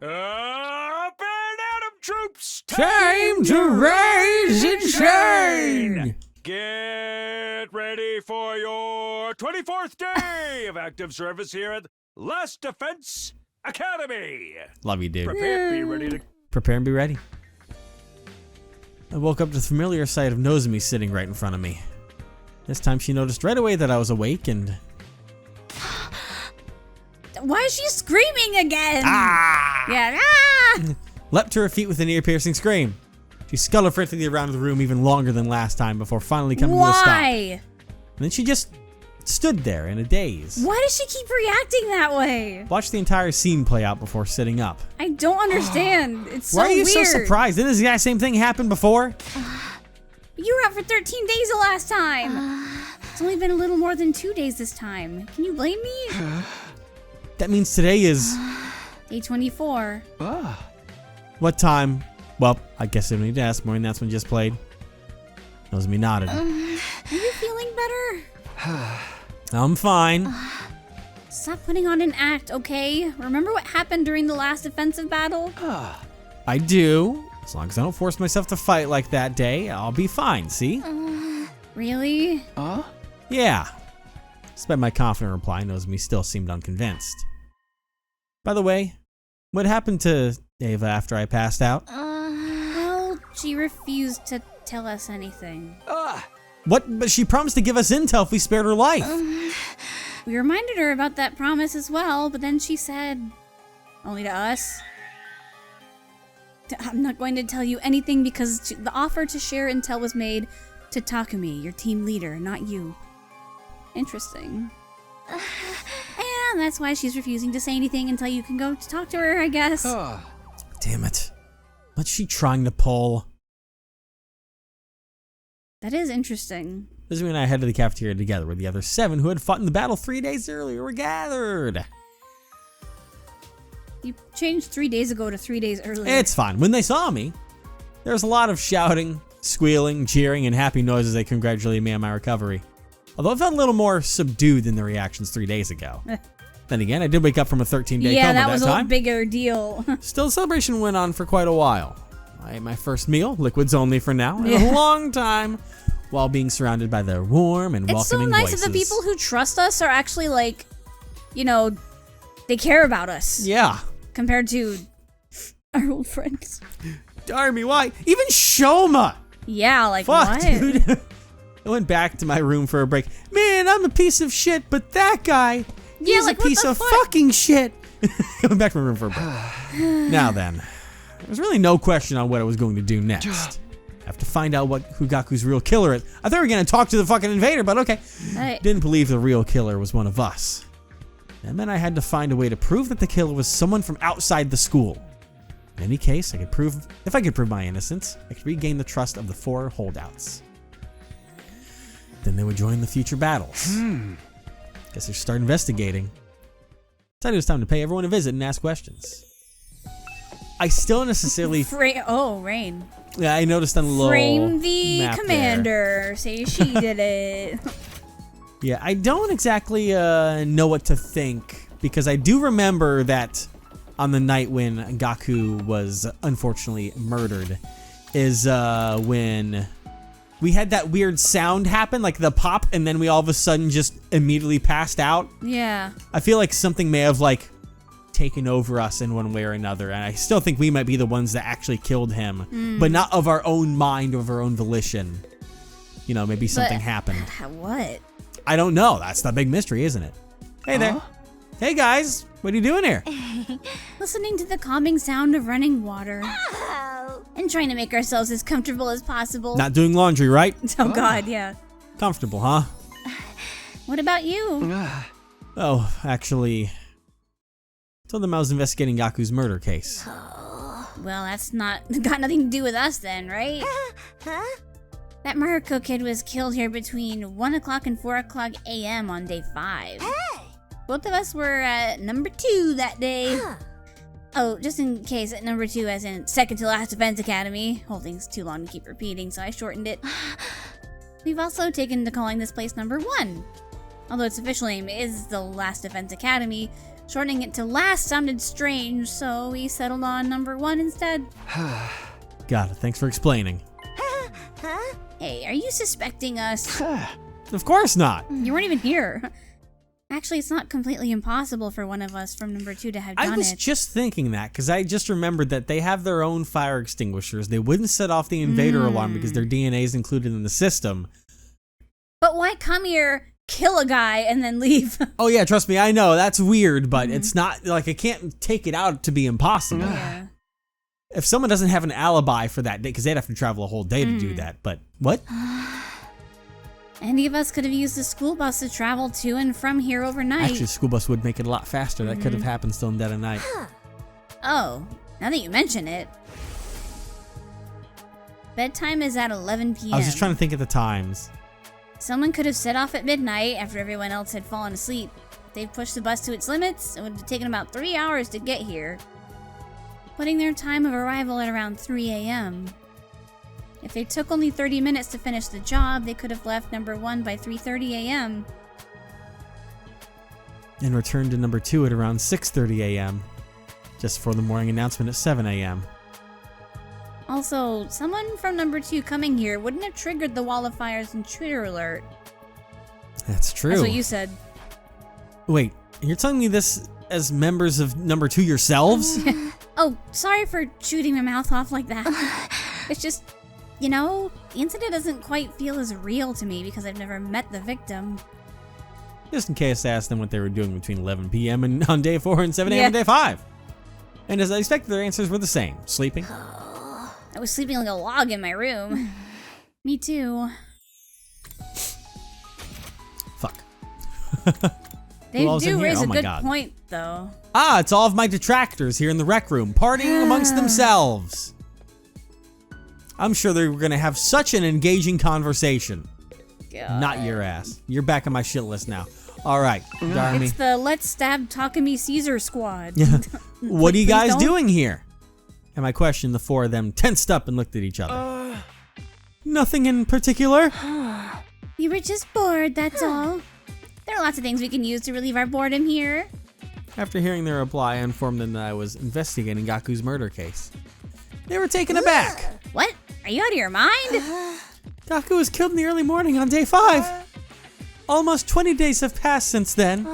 Up and Adam troops! Time to raise insane! Get ready for your 24th day of active service here at Last Defense Academy. Love you, dude. Prepare, be ready to... Prepare and be ready. I woke up to the familiar sight of Nozomi sitting right in front of me. This time she noticed right away that I was awake and... Why is she screaming again? Ah! Yeah. Ah! leapt to her feet with an ear-piercing scream. She scuttled frantically around the room even longer than last time before finally coming to a stop. Why? And then she just stood there in a daze. Why does she keep reacting that way? Watch the entire scene play out before sitting up. I don't understand. It's so Why are you weird. so surprised? Didn't this exact same thing happen before? You were out for 13 days the last time. It's only been a little more than 2 days this time. Can you blame me? That means today is... Day 24. What time? Well, I guess I don't need to ask more, and that's when just played. Knows me nodded. Are you feeling better? I'm fine. Stop putting on an act, okay? Remember what happened during the last defensive battle? I do. As long as I don't force myself to fight like that day, I'll be fine, see? Really? Yeah. Despite my confident reply, Nozomi still seemed unconvinced. By the way, what happened to Ava after I passed out? Well, she refused to tell us anything. What? But she promised to give us intel if we spared her life. We reminded her about that promise as well, but then she said, only to us. I'm not going to tell you anything because the offer to share intel was made to Takumi, your team leader, not you. Interesting. And that's why she's refusing to say anything until you can go to talk to her, I guess. Damn it. What's she trying to pull? That is interesting. This is when I headed to the cafeteria together where the other 7 who had fought in the battle 3 days earlier were gathered. You changed 3 days ago to 3 days earlier. It's fine. When they saw me, there was a lot of shouting, squealing, cheering, and happy noises they congratulated me on my recovery. Although it felt a little more subdued than the reactions 3 days ago. Then again, I did wake up from a 13-day coma that was time. a bigger deal. Still, the celebration went on for quite a while. I ate my first meal, liquids only for now, in a long time, while being surrounded by the warm and welcoming voices. It's so nice that the people who trust us are actually like, you know, they care about us. Yeah. Compared to our old friends. Darn me, why? Even Shoma! Yeah, like Fuck, what? Dude. I went back to my room for a break. Man, I'm a piece of shit, but that guy, he's like, a piece of fucking shit. I went back to my room for a break. Now then, there's really no question on what I was going to do next. I have to find out what Hugaku's real killer is. I thought we were going to talk to the fucking invader, but okay. Didn't believe the real killer was one of us. That meant I had to find a way to prove that the killer was someone from outside the school. In any case, if I could prove my innocence, I could regain the trust of the 4 holdouts. Then they would join the future battles. Guess they should start investigating. Decided it was time to pay everyone a visit and ask questions. I still necessarily... Rain. Yeah, I noticed on the little Frame the map commander. there. Say she did it. Yeah, I don't exactly know what to think, because I do remember that on the night when Gaku was unfortunately murdered is when we had that weird sound happen, like the pop, and then we all of a sudden just immediately passed out. Yeah. I feel like something may have like taken over us in one way or another, and I still think we might be the ones that actually killed him, but not of our own mind, of our own volition. You know, maybe something happened. What? I don't know. That's the big mystery, isn't it? Hey there. Hey guys, what are you doing here? Listening to the calming sound of running water. Oh. And trying to make ourselves as comfortable as possible. Not doing laundry, right? Oh God, yeah. Comfortable, huh? What about you? Oh, actually, told them I was investigating Gaku's murder case. Well, that's got nothing to do with us then, right? Huh? That Mariko kid was killed here between 1 o'clock and 4 o'clock a.m. on day 5. Hey! Both of us were at number 2 that day. Oh, just in case, at number 2 as in second to last defense academy. Whole thing's too long to keep repeating, so I shortened it. We've also taken to calling this place number 1. Although its official name is the Last Defense Academy, shortening it to last sounded strange, so we settled on number 1 instead. Got it. Thanks for explaining. Huh? Hey, are you suspecting us? Of course not. You weren't even here. Actually, it's not completely impossible for one of us from number 2 to have done it. I was just thinking that, because I just remembered that they have their own fire extinguishers. They wouldn't set off the invader alarm because their DNA is included in the system. But why come here, kill a guy, and then leave? Oh yeah, trust me, I know, that's weird, but it's not, like, I can't take it out to be impossible. Yeah. If someone doesn't have an alibi for that day, because they'd have to travel a whole day to do that, but what? Any of us could have used the school bus to travel to and from here overnight. Actually, the school bus would make it a lot faster. That could have happened still in dead of night. Oh, now that you mention it. Bedtime is at 11 p.m. I was just trying to think of the times. Someone could have set off at midnight after everyone else had fallen asleep. If they'd pushed the bus to its limits, it would have taken about 3 hours to get here, putting their time of arrival at around 3 a.m. If they took only 30 minutes to finish the job, they could have left number 1 by 3:30 a.m. And returned to number 2 at around 6:30 a.m. just for the morning announcement at 7 a.m. Also, someone from number 2 coming here wouldn't have triggered the Wall of Fire's intruder alert. That's true. That's what you said. Wait, you're telling me this as members of number 2 yourselves? Oh, sorry for shooting my mouth off like that. It's just, the incident doesn't quite feel as real to me because I've never met the victim. Just in case I asked them what they were doing between 11 p.m. and on day 4 and 7 a.m. on day 5. And as I expected, their answers were the same. Sleeping. I was sleeping like a log in my room. Me too. Fuck. They do raise Oh a my good God. point, though. It's all of my detractors here in the rec room, partying amongst themselves. I'm sure they were going to have such an engaging conversation. God. Not your ass. You're back on my shit list now. All right, Darmy. It's the Let's Stab Takumi Caesar squad. What are you Please guys don't. doing here? And my question, the 4 of them tensed up and looked at each other. Nothing in particular. We were just bored, that's all. There are lots of things we can use to relieve our boredom here. After hearing their reply, I informed them that I was investigating Gaku's murder case. They were taken aback. What? Are you out of your mind? Gaku was killed in the early morning on day 5. Almost 20 days have passed since then.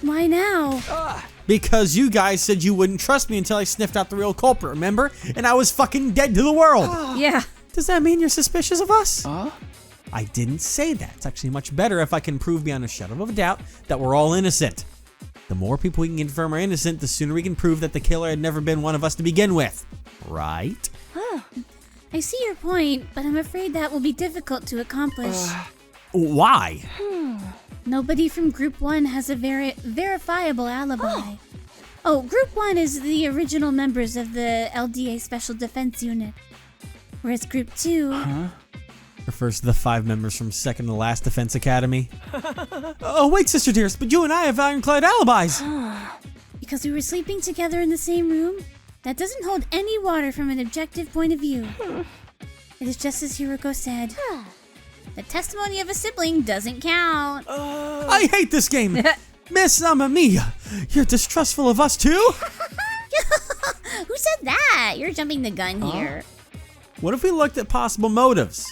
Why now? Because you guys said you wouldn't trust me until I sniffed out the real culprit, remember? And I was fucking dead to the world. Yeah. Does that mean you're suspicious of us? I didn't say that. It's actually much better if I can prove beyond a shadow of a doubt that we're all innocent. The more people we can confirm are innocent, the sooner we can prove that the killer had never been one of us to begin with. Right? I see your point, but I'm afraid that will be difficult to accomplish. Why? Nobody from Group 1 has a verifiable alibi. Oh, Group 1 is the original members of the LDA Special Defense Unit. Whereas Group 2... Refers to the 5 members from second to last Defense Academy. Oh, wait, Sister Dearest, but you and I have ironclad alibis. Because we were sleeping together in the same room? That doesn't hold any water from an objective point of view. It is just as Hiroko said. The testimony of a sibling doesn't count. I hate this game. Miss Mamma Mia, you're distrustful of us too? Who said that? You're jumping the gun here. What if we looked at possible motives?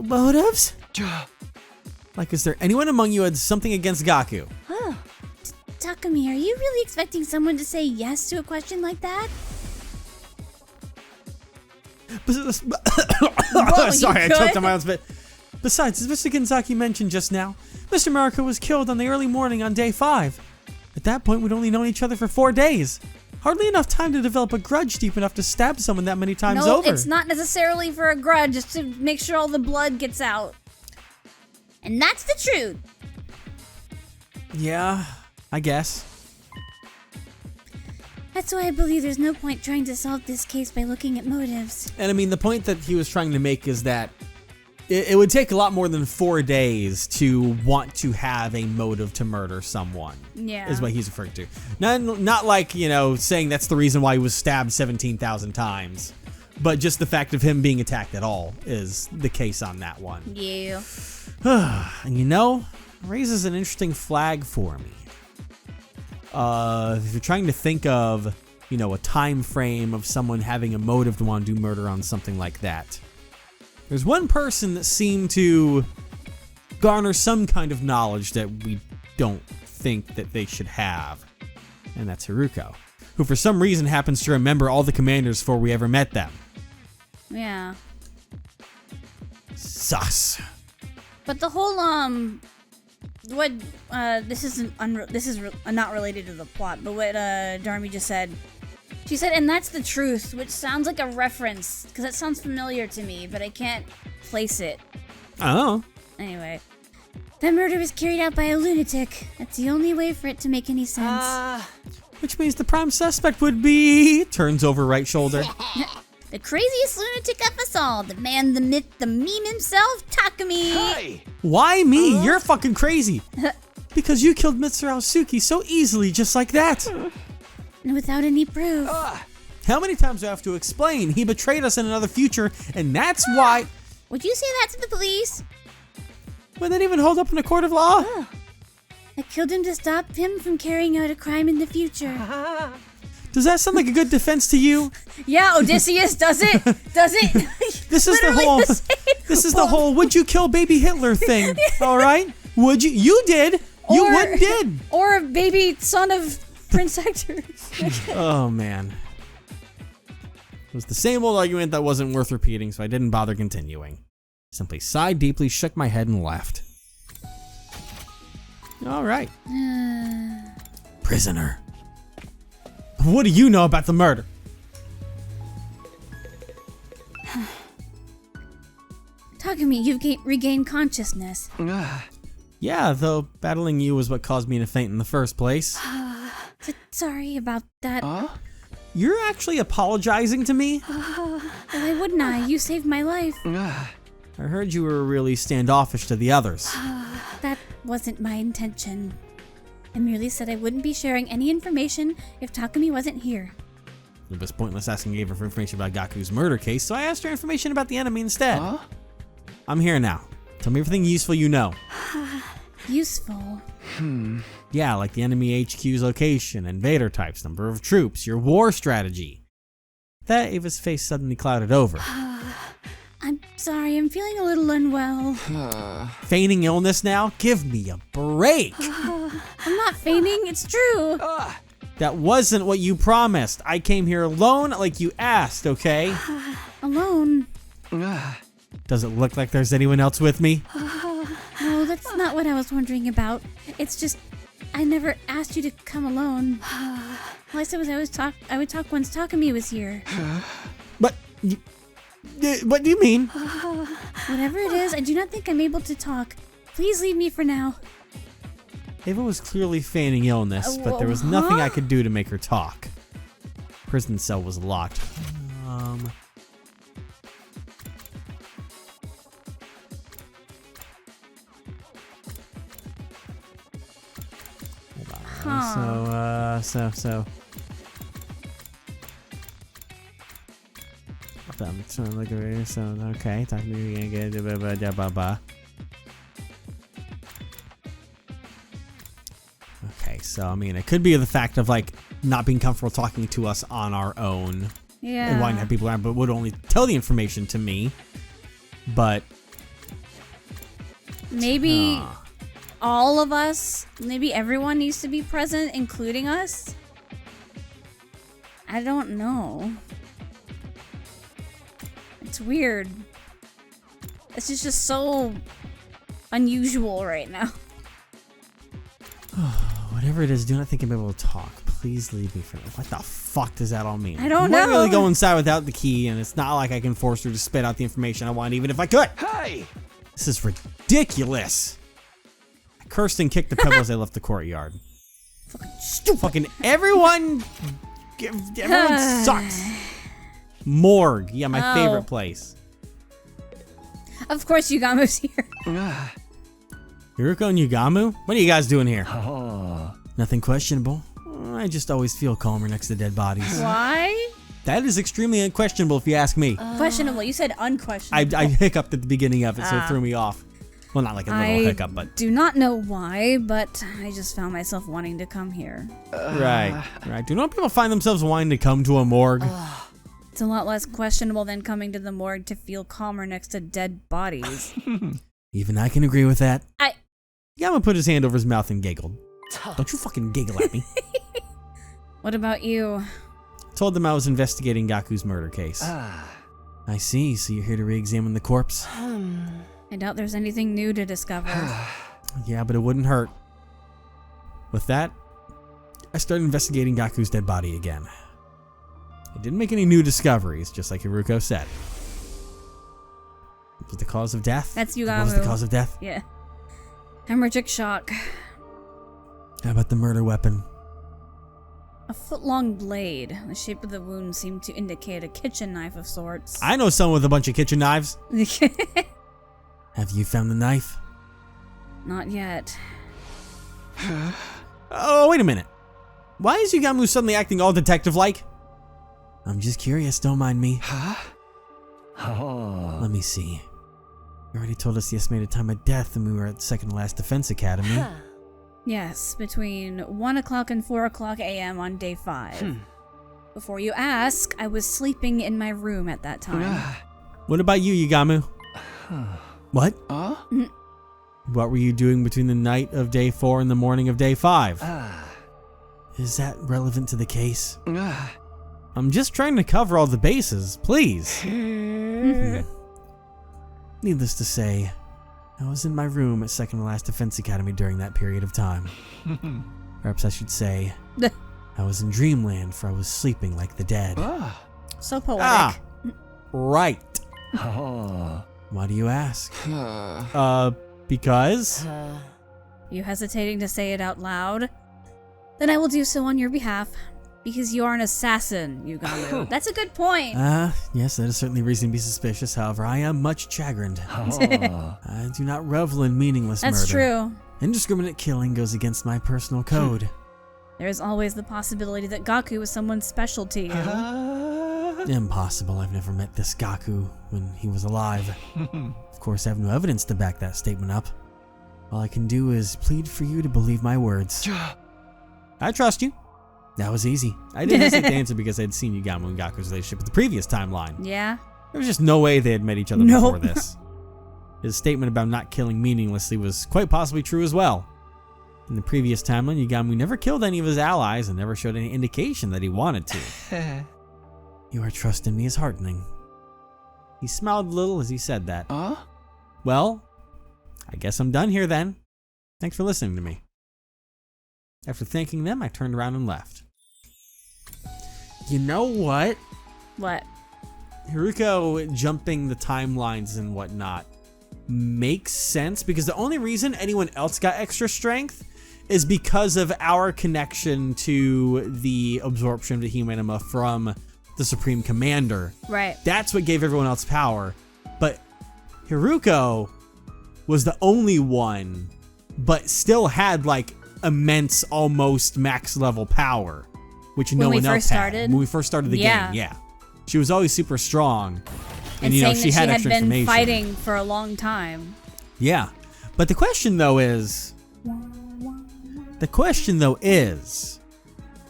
Motives? Like, is there anyone among you who had something against Gaku? Takumi, are you really expecting someone to say yes to a question like that? Sorry, I choked on my own spit. Besides, as Mr. Ginzaki mentioned just now, Mr. Mariko was killed on the early morning on day 5. At that point, we'd only known each other for 4 days. Hardly enough time to develop a grudge deep enough to stab someone that many times over. No, it's not necessarily for a grudge, just to make sure all the blood gets out. And that's the truth. Yeah, I guess. That's why I believe there's no point trying to solve this case by looking at motives. And I mean, the point that he was trying to make is that it would take a lot more than 4 days to want to have a motive to murder someone. Yeah. Is what he's referring to. Not like, saying that's the reason why he was stabbed 17,000 times. But just the fact of him being attacked at all is the case on that one. Yeah. And raises an interesting flag for me. If you're trying to think of, a time frame of someone having a motive to want to do murder on something like that. There's one person that seemed to garner some kind of knowledge that we don't think that they should have. And that's Haruko, who for some reason happens to remember all the commanders before we ever met them. Yeah. Sus. But the whole, this is not related to the plot, but what Darmy just said, She said, and that's the truth, which sounds like a reference, because it sounds familiar to me, but I can't place it. Oh. Anyway. That murder was carried out by a lunatic. That's the only way for it to make any sense. Which means the prime suspect would be... Turns over right shoulder. The craziest lunatic of us all. The man, the myth, the meme himself, Takumi. Hey! Why me? You're fucking crazy. Because you killed Mr. Aosuki so easily, just like that. And without any proof. How many times do I have to explain? He betrayed us in another future, and that's why... Would you say that to the police? Would that even hold up in a court of law? I killed him to stop him from carrying out a crime in the future. Does that sound like a good defense to you? Yeah, Odysseus, does it? Does it? This is the whole... This is the whole would you kill baby Hitler thing, all right? Would you? You did. You did. Or a baby son of Prince Hector. Oh, man. It was the same old argument that wasn't worth repeating, so I didn't bother continuing. Simply sighed deeply, shook my head, and left. All right. Prisoner. What do you know about the murder? Takumi, you've regained consciousness. Yeah, though battling you was what caused me to faint in the first place. Sorry about that. You're actually apologizing to me? Why wouldn't I? You saved my life. I heard you were really standoffish to the others. That wasn't my intention. I merely said I wouldn't be sharing any information if Takumi wasn't here. It was pointless asking Ava for information about Gaku's murder case, so I asked her information about the enemy instead. I'm here now. Tell me everything useful you know. Useful? Yeah, like the enemy HQ's location, invader types, number of troops, your war strategy. That Ava's face suddenly clouded over. I'm sorry, I'm feeling a little unwell. Feigning illness now? Give me a break. I'm not feigning, it's true. That wasn't what you promised. I came here alone like you asked, okay? Alone? Does it look like there's anyone else with me? No, that's not what I was wondering about. It's just, I never asked you to come alone. All I said was I would talk once Takumi was here. But, what do you mean? Whatever it is, I do not think I'm able to talk. Please leave me for now. Ava was clearly feigning illness, but there was nothing I could do to make her talk. Prison cell was locked. Hold on. So. I'm trying to look at it. So, okay. Talk to me again. Okay, so I mean, it could be the fact of like not being comfortable talking to us on our own. Yeah. And wanting to have people around, but would only tell the information to me. But maybe all of us, maybe everyone needs to be present, including us. I don't know. It's weird. It's just so unusual right now. Whatever it is, do not think I'm able to talk. Please leave me for now. What the fuck does that all mean? I don't know. I know. really go inside without the key, and it's not like I can force her to spit out the information I want, even if I could. Hey! This is ridiculous. I cursed and kicked the pebble as I left the courtyard. Fucking stupid. Fucking everyone sucks. Morgue. Yeah, my favorite place. Of course, Yugamu's here. Hiruko and Yugamu? What are you guys doing here? Nothing questionable. I just always feel calmer next to dead bodies. Why? That is extremely unquestionable if you ask me. Questionable. You said unquestionable. I hiccuped at the beginning of it, so it threw me off. Well, not like a little hiccup, but... do not know why, but I just found myself wanting to come here. Right. Do not people find themselves wanting to come to a morgue? It's a lot less questionable than coming to the morgue to feel calmer next to dead bodies. Even I can agree with that. Yama put his hand over his mouth and giggled. Don't you fucking giggle at me. What about you? Told them I was investigating Gaku's murder case. I see, so you're here to re-examine the corpse? I doubt there's anything new to discover. Yeah, but it wouldn't hurt. With that, I started investigating Gaku's dead body again. It didn't make any new discoveries, just like Haruko said. Was the cause of death? That's Yugamu. What was the cause of death? Yeah. Hemorrhagic shock. How about the murder weapon? A foot-long blade. The shape of the wound seemed to indicate a kitchen knife of sorts. I know someone with a bunch of kitchen knives. Have you found the knife? Not yet. Oh, wait a minute. Why is Yugamu suddenly acting all detective-like? I'm just curious, don't mind me. Huh? Oh. Let me see. You already told us the estimated time of death when we were at second to last defense academy. Yes, between 1 o'clock and 4 o'clock a.m. on day 5. Before you ask, I was sleeping in my room at that time. What about you, Yugamu? What? What were you doing between the night of day 4 and the morning of day 5? Is that relevant to the case? I'm just trying to cover all the bases, please. Needless to say, I was in my room at second to last defense academy during that period of time. Perhaps I should say, I was in dreamland, for I was sleeping like the dead. So poetic. Right. Why do you ask? Because? You hesitating to say it out loud? Then I will do so on your behalf. Because you are an assassin, Yugamu. That's a good point. Yes, that is certainly reason to be suspicious. However, I am much chagrined. I do not revel in meaningless murder. That's true. Indiscriminate killing goes against my personal code. There's always the possibility that Gaku is someone special to you. Impossible. I've never met this Gaku when he was alive. Of course, I have no evidence to back that statement up. All I can do is plead for you to believe my words. I trust you. That was easy. I didn't hesitate to answer because I'd seen Yugamu and Gaku's relationship with the previous timeline. Yeah? There was just no way they had met each other before this. His statement about not killing meaninglessly was quite possibly true as well. In the previous timeline, Yugamu never killed any of his allies and never showed any indication that he wanted to. Your trust in me is heartening. He smiled a little as he said that. Well, I guess I'm done here then. Thanks for listening to me. After thanking them, I turned around and left. You know what? What? Haruko jumping the timelines and whatnot makes sense because the only reason anyone else got extra strength is because of our connection to the absorption of the human anima from the Supreme Commander. Right. That's what gave everyone else power. But Haruko was the only one, but still had like immense, almost max level power, which no one else had. When we first started the game, yeah. She was always super strong. And you know, saying she had that extra she had been information. fighting for a long time. Yeah. But the question though is,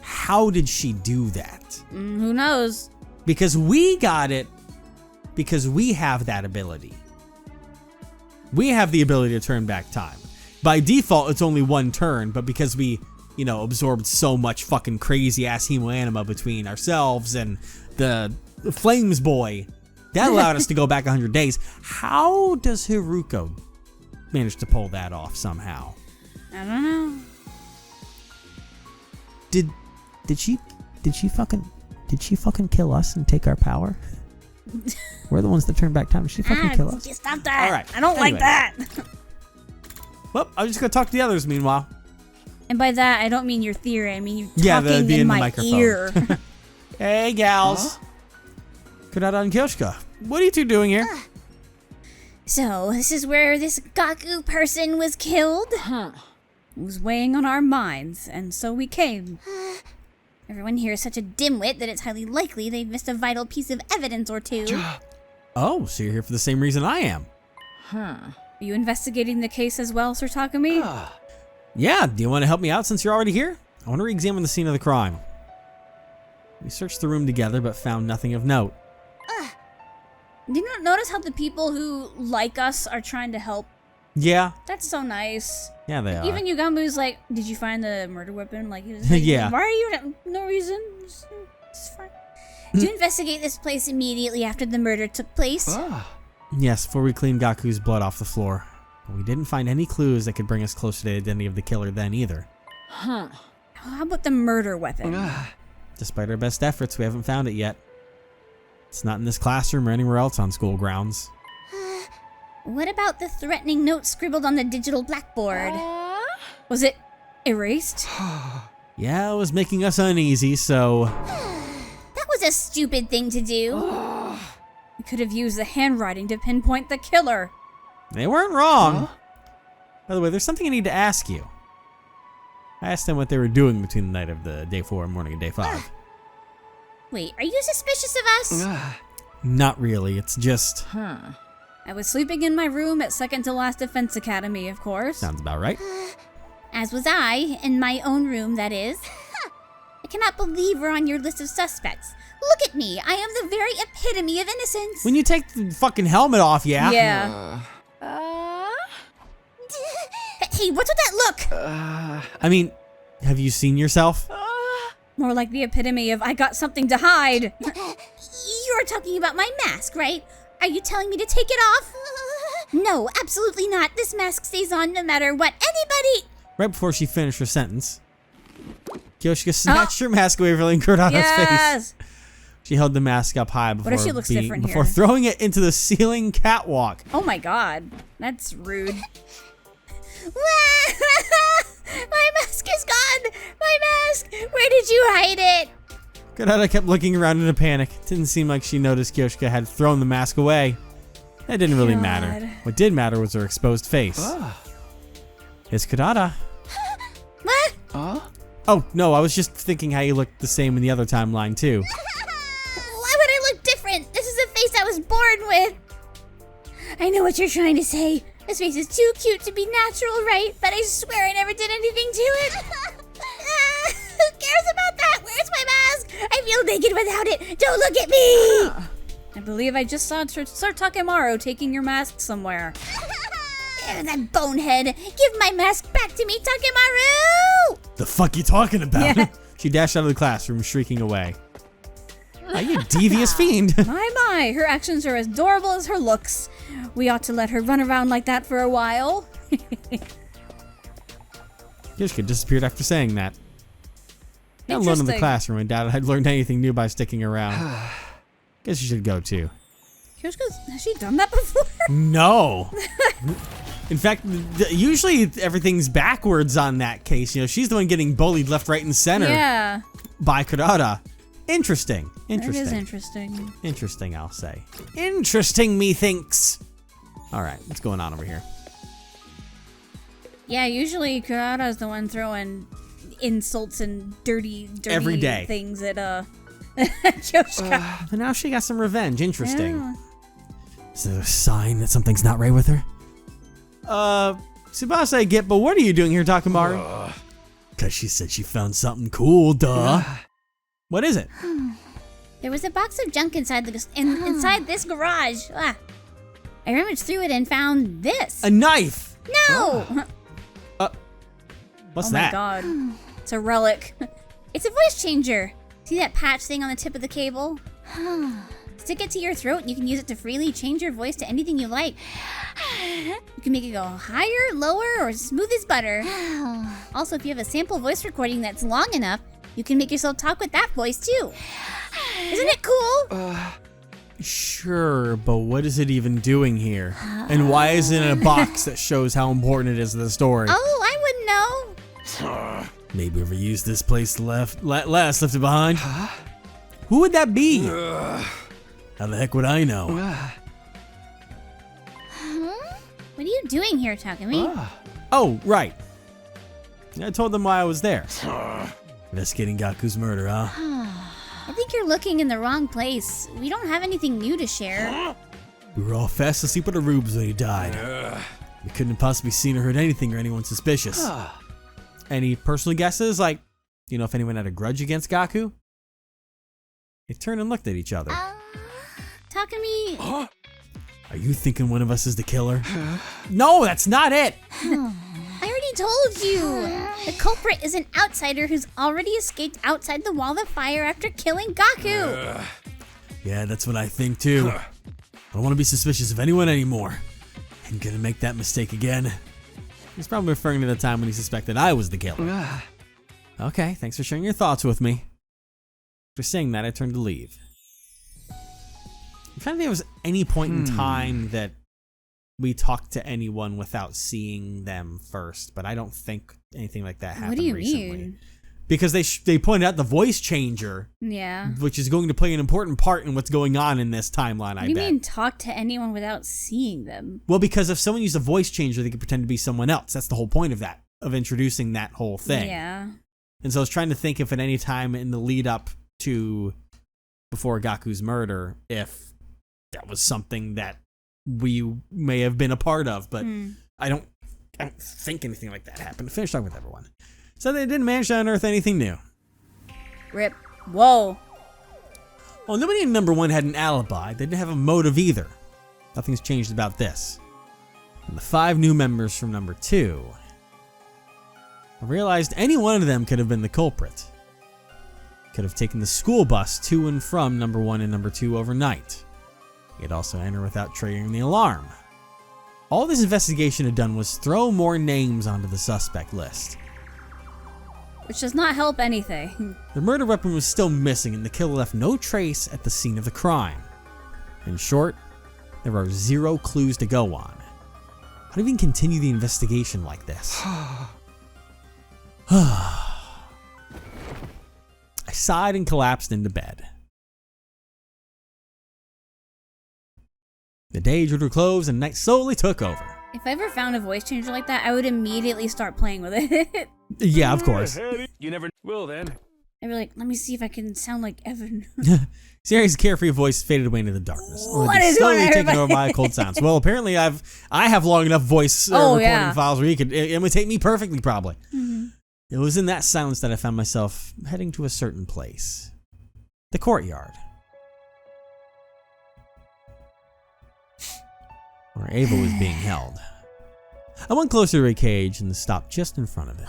how did she do that? Who knows? Because we got it because we have that ability. We have the ability to turn back time. By default, it's only one turn, but because we, you know, absorbed so much fucking crazy ass hemoanima between ourselves and the Flames boy, that allowed us to go back 100 days. How does Haruko manage to pull that off somehow? I don't know. Did she fucking kill us and take our power? We're the ones that turn back time. Did she fucking kill us? Stop that. All right. I don't like that. Well, I'm just gonna talk to the others meanwhile. And by that, I don't mean your theory. I mean you talking in my ear. Hey, gals. Kurata and Kyoshika, what are you two doing here? So, this is where this Gaku person was killed? It was weighing on our minds, and so we came. Everyone here is such a dimwit that it's highly likely they've missed a vital piece of evidence or two. Oh, so you're here for the same reason I am. Are you investigating the case as well, Sir Takumi? Yeah, do you want to help me out since you're already here? I want to re-examine the scene of the crime. We searched the room together but found nothing of note. Did you not notice how the people who like us are trying to help? Yeah. That's so nice. Yeah, they are. Even Yugamu's like, did you find the murder weapon? Like, he was like, yeah. Why are you? No reason. It's fine. Did you investigate this place immediately after the murder took place? Yes, before we cleaned Gaku's blood off the floor. But we didn't find any clues that could bring us closer to the identity of the killer then either. How about the murder weapon? Despite our best efforts, we haven't found it yet. It's not in this classroom or anywhere else on school grounds. What about the threatening note scribbled on the digital blackboard? Was it erased? Yeah, it was making us uneasy, so... That was a stupid thing to do. We could have used the handwriting to pinpoint the killer. They weren't wrong. By the way, there's something I need to ask you. I asked them what they were doing between the night of the day 4 and morning of day 5. Wait, are you suspicious of us? Not really, it's just... I was sleeping in my room at second to last Defense Academy, of course. Sounds about right. As was I, in my own room, that is. I cannot believe we're on your list of suspects. Look at me, I am the very epitome of innocence. When you take the fucking helmet off, yeah? Yeah. Hey, what's with that look? I mean, have you seen yourself? More like the epitome of I got something to hide. You're talking about my mask, right? Are you telling me to take it off? No, absolutely not. This mask stays on no matter what anybody... Right before she finished her sentence, Kyoshika snatched her mask away from Kurata's face. She held the mask up high before, what if she looks different before here? throwing it into the ceiling catwalk. Oh my god, that's rude. My mask is gone! My mask! Where did you hide it? Kurata kept looking around in a panic. It didn't seem like she noticed Kyoshika had thrown the mask away. That didn't really matter. What did matter was her exposed face. It's Kurata. What? Oh, no, I was just thinking how you looked the same in the other timeline, too. Why would I look different? This is the face I was born with. I know what you're trying to say. This face is too cute to be natural, right? But I swear I never did anything to it. Who cares about that? Where's my mask? I feel naked without it. Don't look at me. I believe I just saw Sir Takemaru taking your mask somewhere. That bonehead. Give my mask back to me, Takemaru! The fuck you talking about? Yeah. She dashed out of the classroom, shrieking away. Oh, you devious fiend. My, her actions are as adorable as her looks. We ought to let her run around like that for a while. Yoshika disappeared after saying that. Not alone in the classroom. I doubt I'd learned anything new by sticking around. Guess you should go too. Has she done that before? No. In fact, usually everything's backwards on that case. You know, she's the one getting bullied left, right, and center. Yeah. By Kurata. Interesting. Interesting. That is interesting. Interesting, I'll say. Interesting, methinks. All right, what's going on over here? Yeah, usually Kurata's the one throwing insults and dirty every day things at Kyoshika. And now she got some revenge. Interesting. Yeah. Is there a sign that something's not right with her? Tsubasa I get, but what are you doing here, Takemaru? Cause she said she found something cool, duh. What is it? There was a box of junk inside inside this garage. I rummaged through it and found this. A knife! No! What's that? Oh my god. It's a relic. It's a voice changer. See that patch thing on the tip of the cable? Stick it to your throat and you can use it to freely change your voice to anything you like. You can make it go higher, lower, or smooth as butter. Also, if you have a sample voice recording that's long enough, you can make yourself talk with that voice too. Isn't it cool? Sure, but what is it even doing here? And why is it in a box that shows how important it is to the story? Oh, I wouldn't know. Maybe ever use this place left it behind? Who would that be? How the heck would I know? What are you doing here, Takemi? Oh, right. I told them why I was there. Investigating Gaku's murder, huh? I think you're looking in the wrong place. We don't have anything new to share. We were all fast asleep in our rooms when he died. We couldn't have possibly seen or heard anything or anyone suspicious. Any personal guesses? Like, you know, if anyone had a grudge against Gaku? They turned and looked at each other. Takemi. Are you thinking one of us is the killer? No, that's not it! I already told you! The culprit is an outsider who's already escaped outside the wall of fire after killing Gaku! Yeah, that's what I think too. I don't want to be suspicious of anyone anymore. I'm gonna make that mistake again. He's probably referring to the time when he suspected I was the killer. Okay, thanks for sharing your thoughts with me. After saying that, I turned to leave. I'm trying to think if there was any point in time that we talked to anyone without seeing them first, but I don't think anything like that happened recently. What do you mean? Because they pointed out the voice changer, Yeah. which is going to play an important part in what's going on in this timeline, What do you mean talk to anyone without seeing them? Well, because if someone used a voice changer, they could pretend to be someone else. That's the whole point of that, of introducing that whole thing. Yeah. And so I was trying to think if at any time in the lead up to before Gaku's murder, if that was something that we may have been a part of, but I don't think anything like that happened. Finish talking with everyone. So they didn't manage to unearth anything new. Rip. Whoa. Well, nobody in number 1 had an alibi. They didn't have a motive either. Nothing's changed about this. And the 5 new members from number 2. I realized any one of them could have been the culprit. Could have taken the school bus to and from number 1 and number 2 overnight. He could also enter without triggering the alarm. All this investigation had done was throw more names onto the suspect list. Which does not help anything. The murder weapon was still missing and the killer left no trace at the scene of the crime. In short, there are 0 clues to go on. How do you even continue the investigation like this? I sighed and collapsed into bed. The day drew to a close and night slowly took over. If I ever found a voice changer like that, I would immediately start playing with it. Yeah, of course. You never will then. I'd be like, let me see if I can sound like Evan. Siri's carefree voice faded away into the darkness. What is going on, taken over by cold sounds. Well, apparently I have long enough voice recording files where you could imitate me perfectly, probably. Mm-hmm. It was in that silence that I found myself heading to a certain place. The courtyard. Where Ava was being held. I went closer to a cage and stopped just in front of it.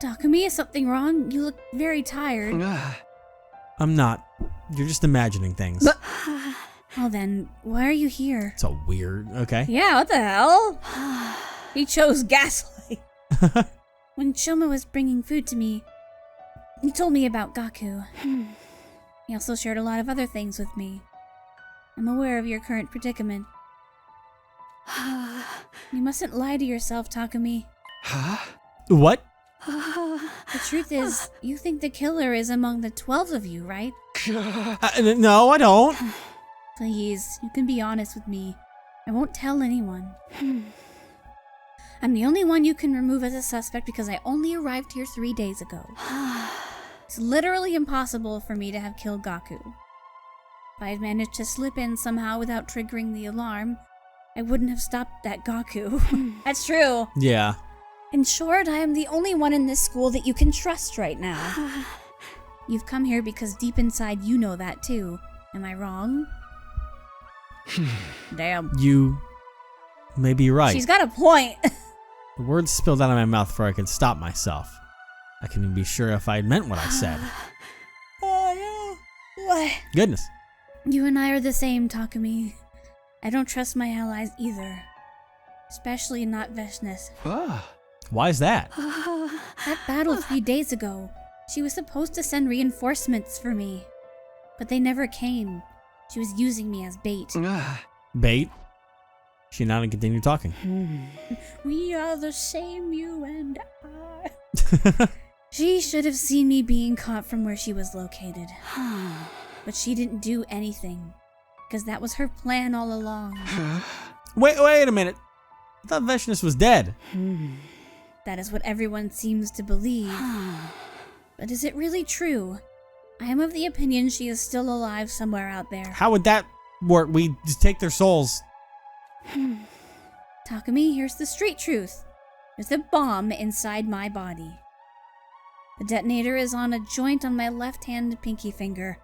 Takumi, is something wrong? You look very tired. I'm not. You're just imagining things. But, well then, why are you here? It's all weird, okay? Yeah, what the hell? He chose gaslight. When Shoma was bringing food to me, he told me about Gaku. He also shared a lot of other things with me. I'm aware of your current predicament. You mustn't lie to yourself, Takumi. What? The truth is, you think the killer is among the 12 of you, right? No, I don't. Please, you can be honest with me. I won't tell anyone. I'm the only one you can remove as a suspect because I only arrived here 3 days ago. It's literally impossible for me to have killed Gaku. If I had managed to slip in somehow without triggering the alarm, I wouldn't have stopped that Gaku. That's true. Yeah. In short, I am the only one in this school that you can trust right now. You've come here because deep inside you know that too. Am I wrong? Damn. You may be right. She's got a point. The words spilled out of my mouth before I could stop myself. I couldn't even be sure if I had meant what I said. Oh no. What? Goodness. You and I are the same, Takumi. I don't trust my allies either. Especially not Veshnes. Why is that? That battle 3 days ago, she was supposed to send reinforcements for me. But they never came. She was using me as bait. Bait? She nodded and continued talking. We are the same, you and I. She should have seen me being caught from where she was located. But she didn't do anything. Because that was her plan all along. Wait a minute. I thought Veshnes was dead. That is what everyone seems to believe. But is it really true? I am of the opinion she is still alive somewhere out there. How would that work? We just take their souls. Takumi, here's the straight truth. There's a bomb inside my body. The detonator is on a joint on my left hand pinky finger.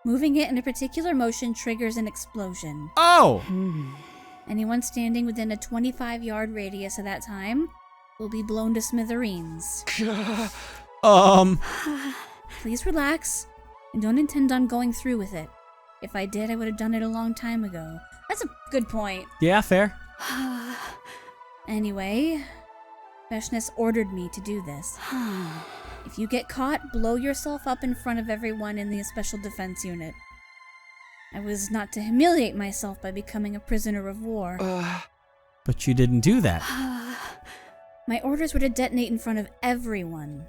Moving it in a particular motion triggers an explosion. Oh! Anyone standing within a 25-yard radius of that time will be blown to smithereens. Please relax. I don't intend on going through with it. If I did, I would have done it a long time ago. That's a good point. Yeah, fair. Anyway, Veshnes ordered me to do this. If you get caught, blow yourself up in front of everyone in the Special Defense Unit. I was not to humiliate myself by becoming a prisoner of war. But you didn't do that. My orders were to detonate in front of everyone.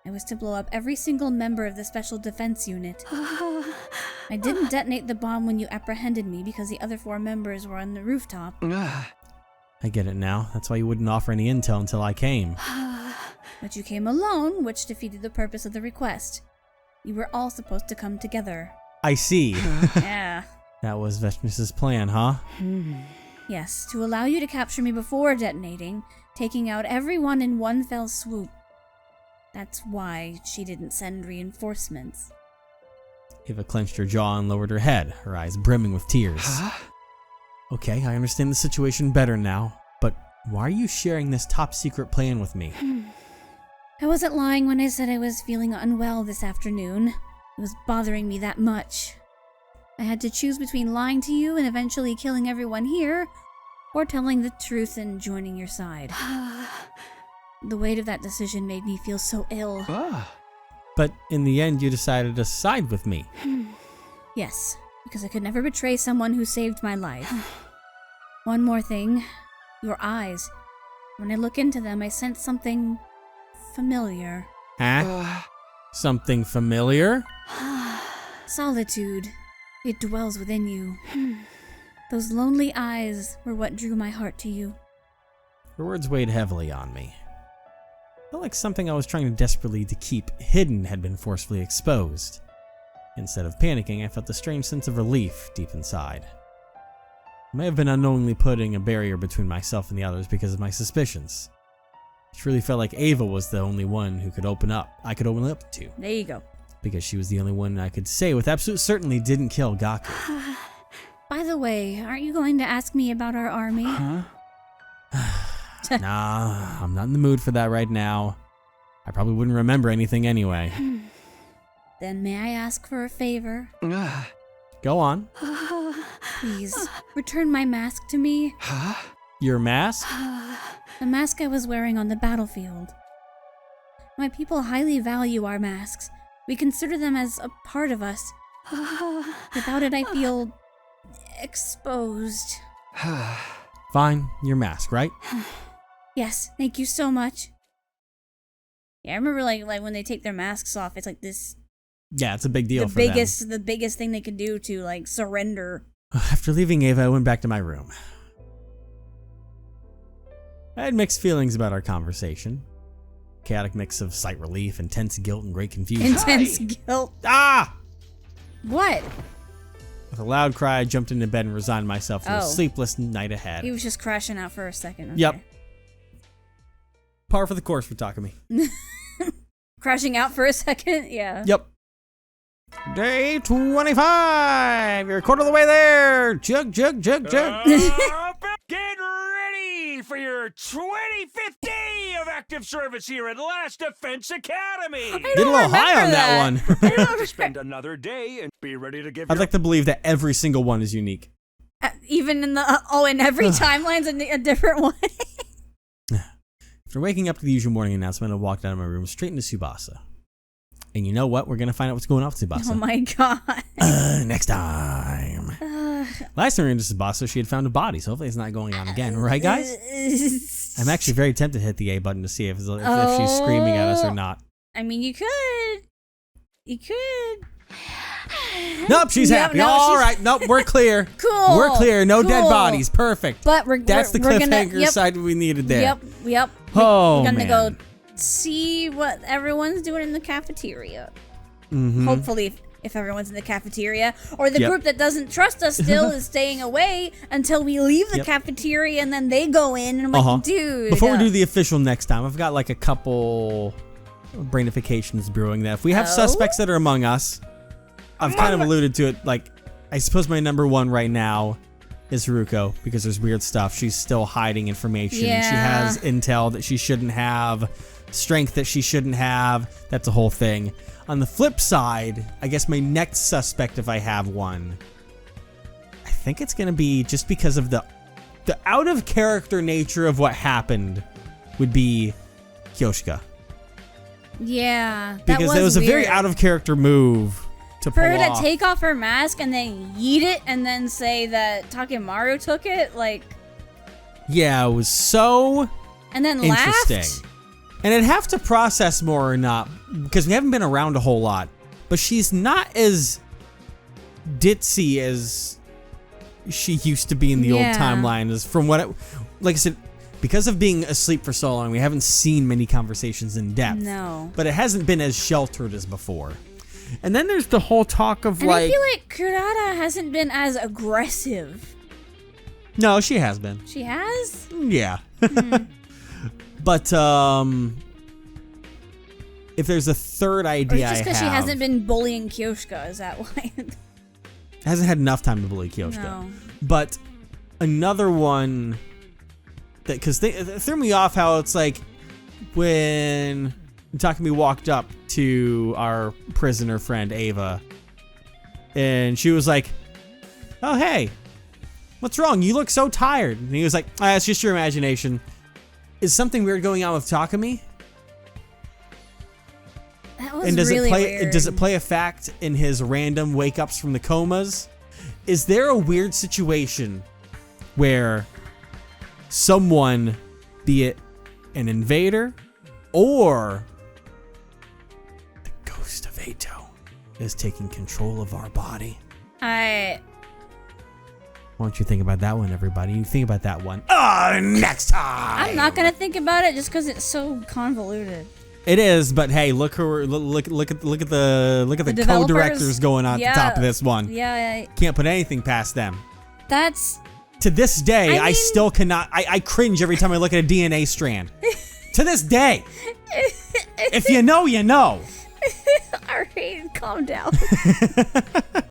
I was to blow up every single member of the Special Defense Unit. I didn't detonate the bomb when you apprehended me because the other 4 members were on the rooftop. I get it now. That's why you wouldn't offer any intel until I came. But you came alone, which defeated the purpose of the request. You were all supposed to come together. I see. Yeah. That was Vestnus's plan, huh? Yes, to allow you to capture me before detonating, taking out everyone in one fell swoop. That's why she didn't send reinforcements. Ava clenched her jaw and lowered her head, her eyes brimming with tears. Okay, I understand the situation better now, but why are you sharing this top secret plan with me? I wasn't lying when I said I was feeling unwell this afternoon. It was bothering me that much. I had to choose between lying to you and eventually killing everyone here, or telling the truth and joining your side. The weight of that decision made me feel so ill. But in the end, you decided to side with me. Yes, because I could never betray someone who saved my life. One more thing. Your eyes. When I look into them, I sense something familiar. Huh? Something familiar? Solitude. It dwells within you. Those lonely eyes were what drew my heart to you. Her words weighed heavily on me. Felt like something I was trying desperately to keep hidden had been forcefully exposed. Instead of panicking, I felt a strange sense of relief deep inside. I may have been unknowingly putting a barrier between myself and the others because of my suspicions. It truly felt like Ava was the only one who could I could open up to. There you go. Because she was the only one I could say with absolute certainty didn't kill Gaku. By the way, aren't you going to ask me about our army? Nah, I'm not in the mood for that right now. I probably wouldn't remember anything anyway. Then may I ask for a favor? Go on. Please, return my mask to me. Your mask? The mask I was wearing on the battlefield. My people highly value our masks. We consider them as a part of us. Without it, I feel exposed. Fine, your mask, right? Yes, thank you so much. Yeah, I remember like when they take their masks off, it's like this. Yeah, it's a big deal for them. The biggest thing they could do to like surrender. After leaving Ava, I went back to my room. I had mixed feelings about our conversation. Chaotic mix of slight relief, intense guilt, and great confusion. Intense guilt. Ah! What? With a loud cry, I jumped into bed and resigned myself to a Oh. sleepless night ahead. He was just crashing out for a second. Okay. Yep. Par for the course for Takumi. Crashing out for a second? Yeah. Yep. Day 25! You're a quarter of the way there! Chug, chug, chug, chug. Get ready for your 25th day of active service here at Last Defense Academy. Get a little high on that one. To spend another day and be ready to give I'd your... like to believe that every single one is unique. Even in the in every timeline's a different one. After waking up to the usual morning announcement, I walked out of my room straight into Tsubasa. And you know what? We're going to find out what's going on with Tsubasa. Oh my god. Next time. Last time we were into Tsubasa, she had found a body, so hopefully it's not going on again. Right, guys? I'm actually very tempted to hit the A button to see if she's screaming at us or not. I mean, you could. You could. Nope, she's happy. No, All right, nope, we're clear. Cool. We're clear. No dead Cool. bodies. Perfect. But That's the we're cliffhanger gonna, side we needed there. Yep. Oh, We're gonna man. go see what everyone's doing in the cafeteria. Mm-hmm. Hopefully, if everyone's in the cafeteria, or the Yep. group that doesn't trust us still is staying away until we leave the Yep. cafeteria, and then they go in, and I'm like, dude. Before we do the official next time, I've got like a couple brainifications brewing that if we have suspects that are among us, I've kind of alluded to it. Like, I suppose my number one right now is Haruko, because there's weird stuff. She's still hiding information. Yeah. She has intel that she shouldn't have, strength that she shouldn't have. That's a whole thing. On the flip side, I guess my next suspect, if I have one, I think it's going to be just because of the out of character nature of what happened, would be Kyoshika. Yeah, that because it was a very weird. out of character move to For pull her off. to take off her mask and then yeet it and then say that Takemaru took it, like, Yeah, it was so and then interesting. laughed. And I'd have to process more or not, because we haven't been around a whole lot. But she's not as ditzy as she used to be in the old timeline. As from what, like I said, because of being asleep for so long, we haven't seen many conversations in depth. No. But it hasn't been as sheltered as before. And then there's the whole talk of And like... I feel like Kurata hasn't been as aggressive. No, she has been. She has? Yeah. But if there's a third Or idea just I because have... she hasn't been bullying Kyoshka, is that why? hasn't had enough time to bully Kyoshka. No. But another one that, because it threw me off how it's like when Takumi walked up to our prisoner friend Ava and she was like, oh hey, what's wrong? You look so tired. And he was like, it's just your imagination. Is something weird going on with Takumi? That was And does really it play? weird. Does it play a fact in his random wake ups from the comas? Is there a weird situation where someone, be it an invader or the ghost of Ato, is taking control of our body? Why don't you think about that one, everybody? You think about that one. Next time. I'm not gonna think about it just because it's so convoluted. It is, but hey, look at the developers? co-directors going on at the top of this one. Yeah, Can't put anything past them. that's To this day, I I mean- still cannot. I cringe every time I look at a DNA strand. To this day. If you know, you know. alright. Calm down.